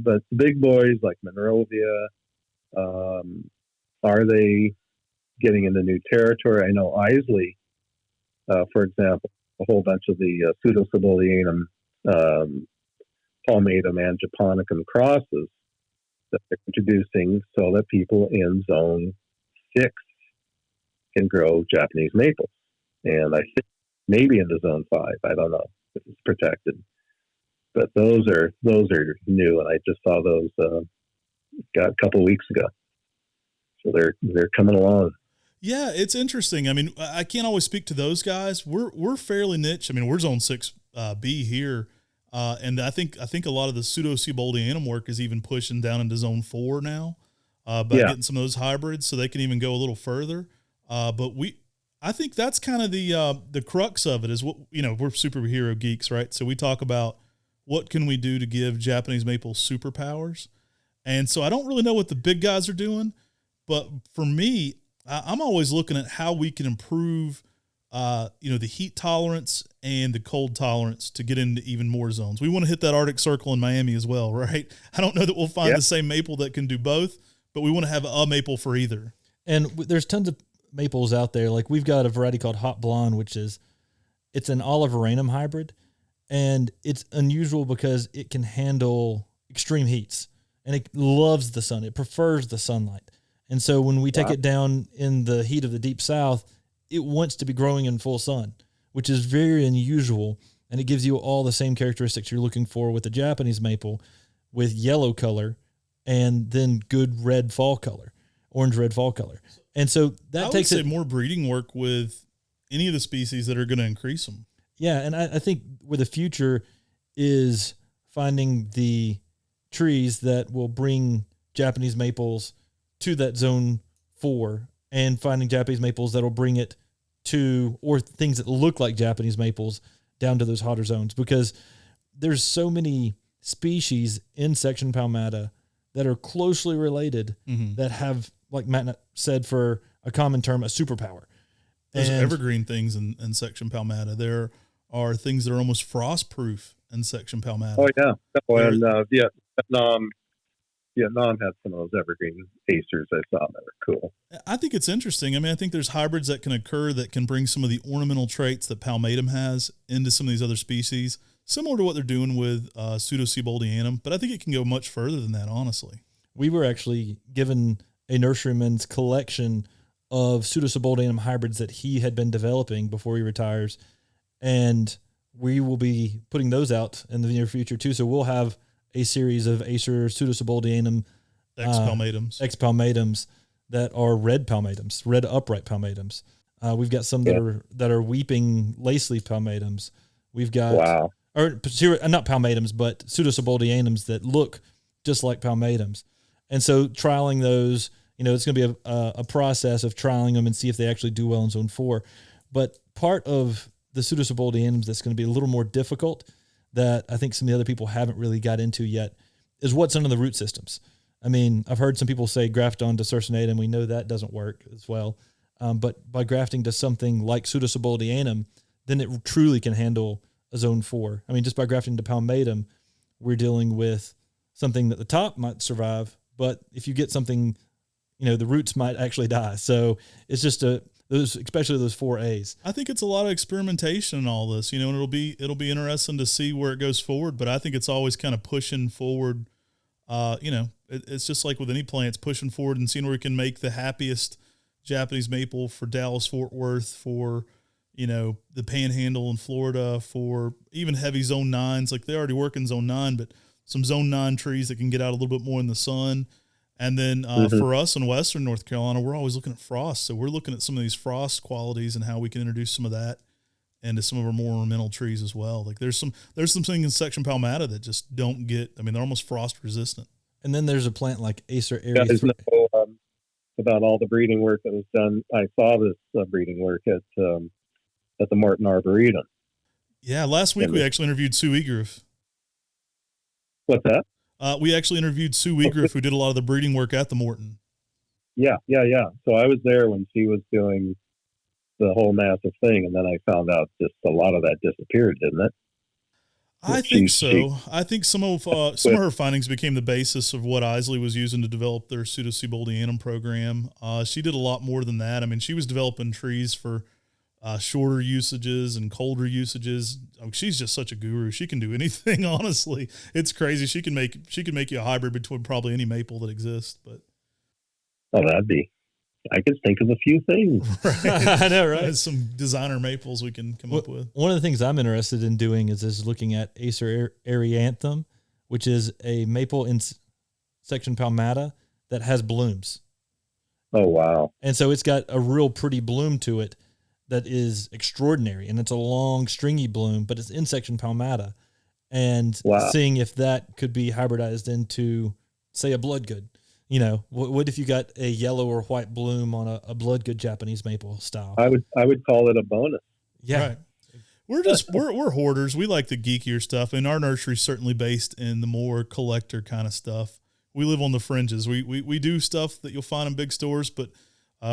But the big boys like Monrovia, are they getting into new territory? I know Isley, for example, a whole bunch of the Pseudocibolianum, Palmatum and Japonicum crosses that they're introducing so that people in zone 6 can grow Japanese maples. And I think maybe into zone 5. I don't know if it's protected. But those are new, and I just saw those got a couple of weeks ago. So they're coming along. Yeah, it's interesting. I mean, I can't always speak to those guys. We're fairly niche. I mean, we're zone 6B here. And I think a lot of the pseudo-Seaboldianum work is even pushing down into zone 4 now, by getting some of those hybrids, so they can even go a little further. But I think that's kind of the crux of it is what, we're superhero geeks, right? So we talk about what can we do to give Japanese maple superpowers. And so I don't really know what the big guys are doing, but for me, I'm always looking at how we can improve the heat tolerance and the cold tolerance to get into even more zones. We want to hit that Arctic Circle in Miami as well, right? I don't know that we'll find the same maple that can do both, but we want to have a maple for either. And there's tons of maples out there. Like we've got a variety called Hot Blonde, it's an oliveranum hybrid, and it's unusual because it can handle extreme heats, and it loves the sun. It prefers the sunlight. And so when we take it down in the heat of the deep south, it wants to be growing in full sun, which is very unusual. And it gives you all the same characteristics you're looking for with the Japanese maple, with yellow color and then good red fall color, orange red fall color. And so that takes it more breeding work with any of the species that are going to increase them. Yeah. And I think where the future is finding the trees that will bring Japanese maples to that zone 4, and finding Japanese maples that'll bring it to, or things that look like Japanese maples down to those hotter zones, because there's so many species in section palmata that are closely related that have, like Matt said, for a common term, a superpower. There's evergreen things in section palmata. There are things that are almost frost proof in section palmata. Oh yeah. And Vietnam had some of those evergreen acers I saw that were cool. I think it's interesting. I mean, I think there's hybrids that can occur that can bring some of the ornamental traits that palmatum has into some of these other species, similar to what they're doing with pseudo-Seaboldianum, but I think it can go much further than that, honestly. We were actually given a nurseryman's collection of pseudo-Seaboldianum hybrids that he had been developing before he retires, and we will be putting those out in the near future too. So we'll have a series of Acer pseudo-Seaboldianum ex-palmatums that are red palmatums, red upright palmatums. We've got some that are weeping lace leaf palmatums. We've got not palmatums, but pseudo-Seaboldianums that look just like palmatums. And so trialing those, it's going to be a process of trialing them and see if they actually do well in zone 4. But part of the pseudo-Seaboldianums that's going to be a little more difficult, that I think some of the other people haven't really got into yet, is what's under the root systems. I mean, I've heard some people say graft onto circinatum. We know that doesn't work as well. But by grafting to something like pseudo-Seaboldianum, then it truly can handle a zone 4. I mean, just by grafting to palmatum, we're dealing with something that the top might survive, but if you get something, the roots might actually die. So it's just especially those 4As. I think it's a lot of experimentation in all this, and it'll be interesting to see where it goes forward. But I think it's always kind of pushing forward. It's just like with any plants, pushing forward and seeing where we can make the happiest Japanese maple for Dallas, Fort Worth, for the Panhandle in Florida, for even heavy zone 9s. Like they already work in zone 9, but some zone 9 trees that can get out a little bit more in the sun. And then for us in Western North Carolina, we're always looking at frost. So we're looking at some of these frost qualities and how we can introduce some of that into some of our more ornamental trees as well. Like there's some things in section palmata that just don't get, they're almost frost resistant. And then there's a plant like Acer aries. Guys know about all the breeding work that was done. I saw this breeding work at the Morton Arboretum. Yeah, last week we actually interviewed Sue Egriff. What's that? We actually interviewed Sue Egriff, who did a lot of the breeding work at the Morton. Yeah. So I was there when she was doing the whole massive thing, and then I found out just a lot of that disappeared, didn't it? I think so. I think some of her findings became the basis of what Isley was using to develop their pseudo-Seaboldianum program. She did a lot more than that. She was developing trees for shorter usages and colder usages. Oh, she's just such a guru. She can do anything. Honestly, it's crazy. She can make you a hybrid between probably any maple that exists. But I could think of a few things. Right. I know, right? There's some designer maples we can come up with. One of the things I'm interested in doing is looking at Acer Arianthum, which is a maple in section palmata that has blooms. Oh, wow. And so it's got a real pretty bloom to it that is extraordinary. And it's a long, stringy bloom, but it's in section palmata. And seeing if that could be hybridized into, say, a bloodgood. You know, what if you got a yellow or white bloom on a bloodgood Japanese maple style? I would call it a bonus. Yeah. Right. We're hoarders. We like the geekier stuff, and our nursery's certainly based in the more collector kind of stuff. We live on the fringes. We do stuff that you'll find in big stores, but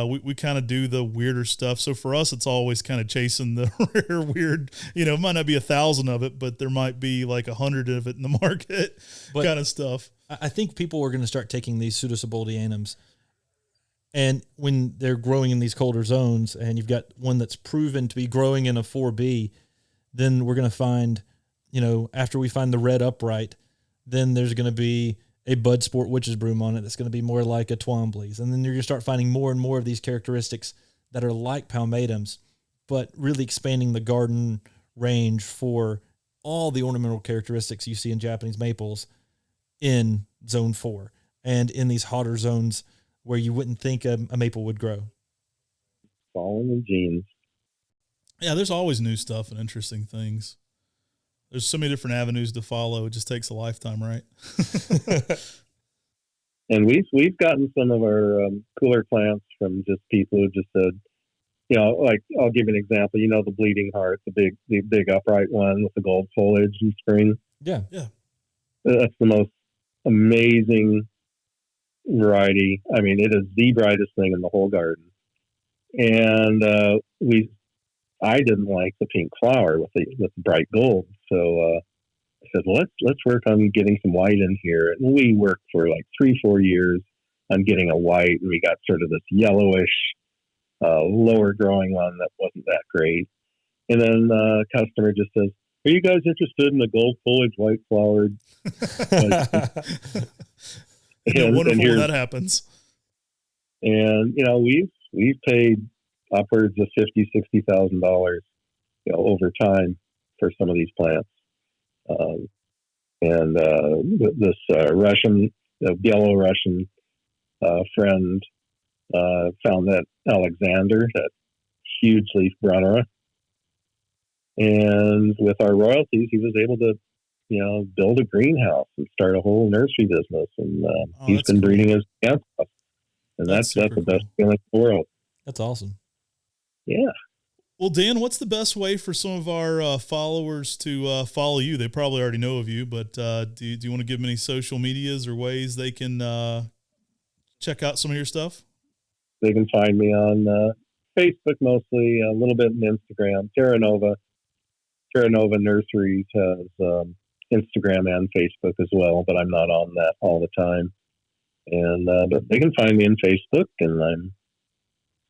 we kind of do the weirder stuff. So for us, it's always kind of chasing the rare, weird. You know, it might not be 1,000 of it, but there might be like 100 of it in the market, kind of stuff. I think people are going to start taking these pseudosubuldianums, and when they're growing in these colder zones, and you've got one that's proven to be growing in a 4B, then we're going to find, you know, after we find the red upright, then there's going to be a Bud Sport Witch's Broom on it that's going to be more like a Twombly's. And then you're going to start finding more and more of these characteristics that are like palmatums, but really expanding the garden range for all the ornamental characteristics you see in Japanese maples in zone 4 and in these hotter zones where you wouldn't think a maple would grow. Following the genes. Yeah, there's always new stuff and interesting things. There's so many different avenues to follow. It just takes a lifetime, right? And we've gotten some of our cooler plants from just people who just said, you know, like I'll give you an example. You know, the bleeding heart, the big upright one with the gold foliage in spring. Yeah. That's the most amazing variety. I mean, it is the brightest thing in the whole garden. And I didn't like the pink flower with the bright gold, so I said, well, let's work on getting some white in here. And we worked for like 3-4 years on getting a white, and we got sort of this yellowish, lower growing one that wasn't that great. And then a customer just says, "Are you guys interested in the gold foliage, white flowered?" Wonderful when that happens. And you know, we've paid upwards of $50,000-$60,000, you know, over time for some of these plants. This Russian, yellow Russian friend found that Alexander, that huge leaf Brunera, and with our royalties, he was able to, you know, build a greenhouse and start a whole nursery business. And he's been breeding his plants up, and that's the best feeling in the world. That's awesome. Yeah. Well, Dan, what's the best way for some of our followers to follow you? They probably already know of you, but do you want to give them any social medias or ways they can check out some of your stuff? They can find me on Facebook mostly, a little bit on Instagram. Terra Nova Nurseries has Instagram and Facebook as well, but I'm not on that all the time. And but they can find me on Facebook, and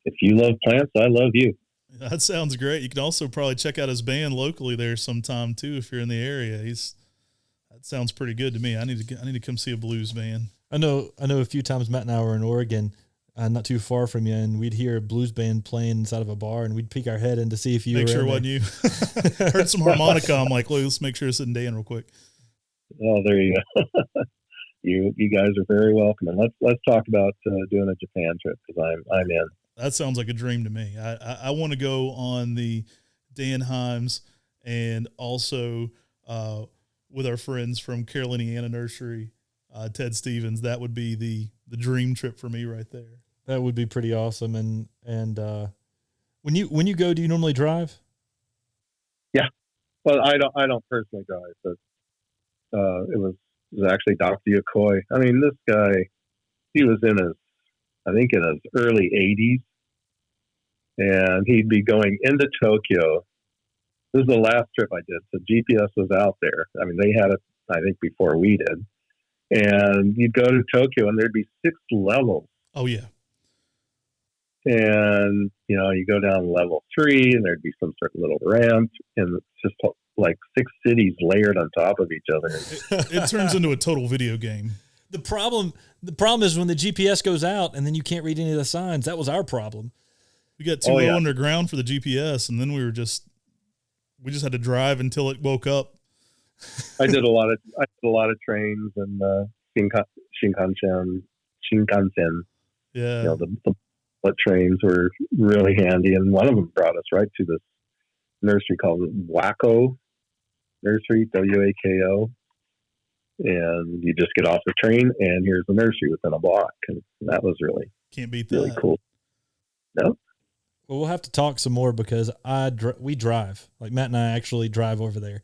if you love plants, I love you. That sounds great. You can also probably check out his band locally there sometime too if you're in the area. That sounds pretty good to me. I need to come see a blues band. I know a few times Matt and I were in Oregon, not too far from you, and we'd hear a blues band playing inside of a bar, and we'd peek our head in to see if you make were sure it wasn't you. Heard some harmonica. I'm like, well, let's make sure it's in Dan real quick. Oh, there you go. You guys are very welcome, and let's talk about doing a Japan trip, because I'm in. That sounds like a dream to me. I want to go on the Dan Heims, and also with our friends from Caroliniana Nursery, Ted Stevens. That would be the dream trip for me right there. That would be pretty awesome. And when you go, do you normally drive? Yeah. Well, I don't personally drive, but it was actually Dr. Yokoi. I mean, this guy, he was in his early 80s, and he'd be going into Tokyo. This is the last trip I did, so GPS was out there. I mean, they had it, I think, before we did. And you'd go to Tokyo, and there'd be 6 levels. Oh, yeah. And, you go down level 3 and there'd be some sort of little ramp, and it's just like 6 cities layered on top of each other. It turns into a total video game. The problem is when the GPS goes out and then you can't read any of the signs. That was our problem. We got too low underground for the GPS, and then we just had to drive until it woke up. I did a lot of trains and Shinkansen. Yeah. The bullet trains were really handy, and one of them brought us right to this nursery called Wacko Nursery, WAKO. And you just get off the train, and here's the nursery within a block, and that was really can't beat that. Really cool. No. Well, we'll have to talk some more because we drive. Like Matt and I actually drive over there.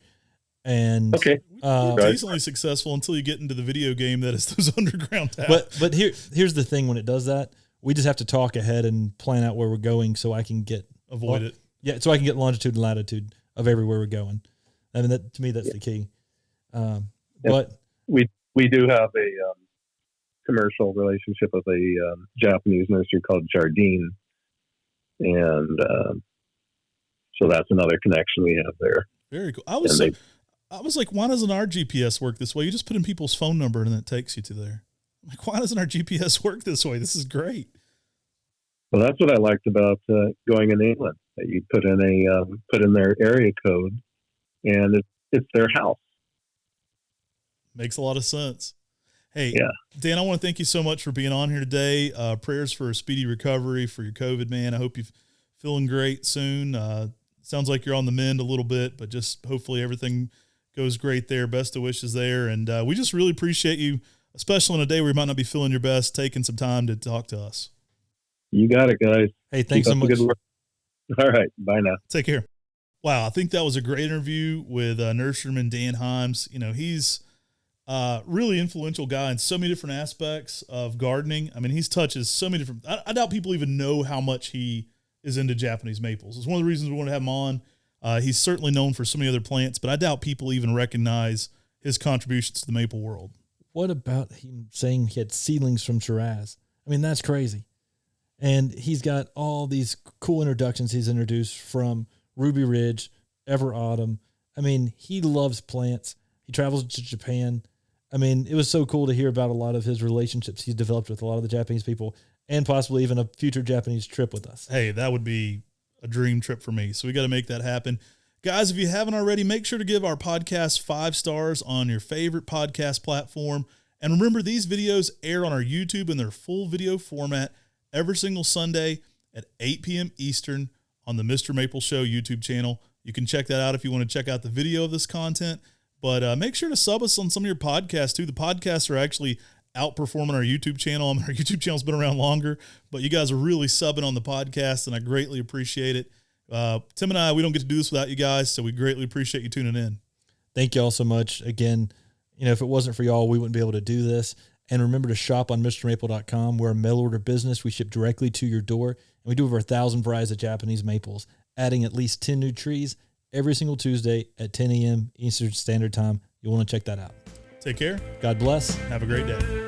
And okay, decently successful until you get into the video game that is those underground tabs. But here's the thing: when it does that, we just have to talk ahead and plan out where we're going, so I can avoid it. Yeah, so I can get longitude and latitude of everywhere we're going. I mean, to me, that's the key. But we do have a commercial relationship with a Japanese nursery called Jardine, and so that's another connection we have there. Very cool. I was like, why doesn't our GPS work this way? You just put in people's phone number and it takes you to there. I'm like, why doesn't our GPS work this way? This is great. Well, that's what I liked about going in England. That you put in their area code, and it's their house. Makes a lot of sense. Hey, yeah. Dan, I want to thank you so much for being on here today. Prayers for a speedy recovery for your COVID, man. I hope you're feeling great soon. Sounds like you're on the mend a little bit, but just hopefully everything goes great there. Best of wishes there. And we just really appreciate you, especially on a day where you might not be feeling your best, taking some time to talk to us. You got it, guys. Hey, thanks so much. Good work. All right. Bye now. Take care. Wow. I think that was a great interview with nurseryman Dan Heims. He's really influential guy in so many different aspects of gardening. I mean, he's touches so many different, I doubt people even know how much he is into Japanese maples. It's one of the reasons we want to have him on. He's certainly known for so many other plants, but I doubt people even recognize his contributions to the maple world. What about him saying he had seedlings from Shiraz? I mean, that's crazy. And he's got all these cool introductions he's introduced from Ruby Ridge, Ever Autumn. I mean, he loves plants. He travels to Japan. I mean, it was so cool to hear about a lot of his relationships he's developed with a lot of the Japanese people and possibly even a future Japanese trip with us. Hey, that would be a dream trip for me. So we got to make that happen. Guys, if you haven't already, make sure to give our podcast 5 stars on your favorite podcast platform. And remember, these videos air on our YouTube in their full video format every single Sunday at 8 p.m. Eastern on the Mr. Maple Show YouTube channel. You can check that out if you want to check out the video of this content. But make sure to sub us on some of your podcasts, too. The podcasts are actually outperforming our YouTube channel. I mean, our YouTube channel's been around longer, but you guys are really subbing on the podcast, and I greatly appreciate it. Tim and I, we don't get to do this without you guys, so we greatly appreciate you tuning in. Thank you all so much. Again, if it wasn't for y'all, we wouldn't be able to do this. And remember to shop on MrMaple.com. We're a mail order business. We ship directly to your door, and we do over 1,000 varieties of Japanese maples, adding at least 10 new trees every single Tuesday at 10 a.m. Eastern Standard Time. You'll want to check that out. Take care. God bless. Have a great day.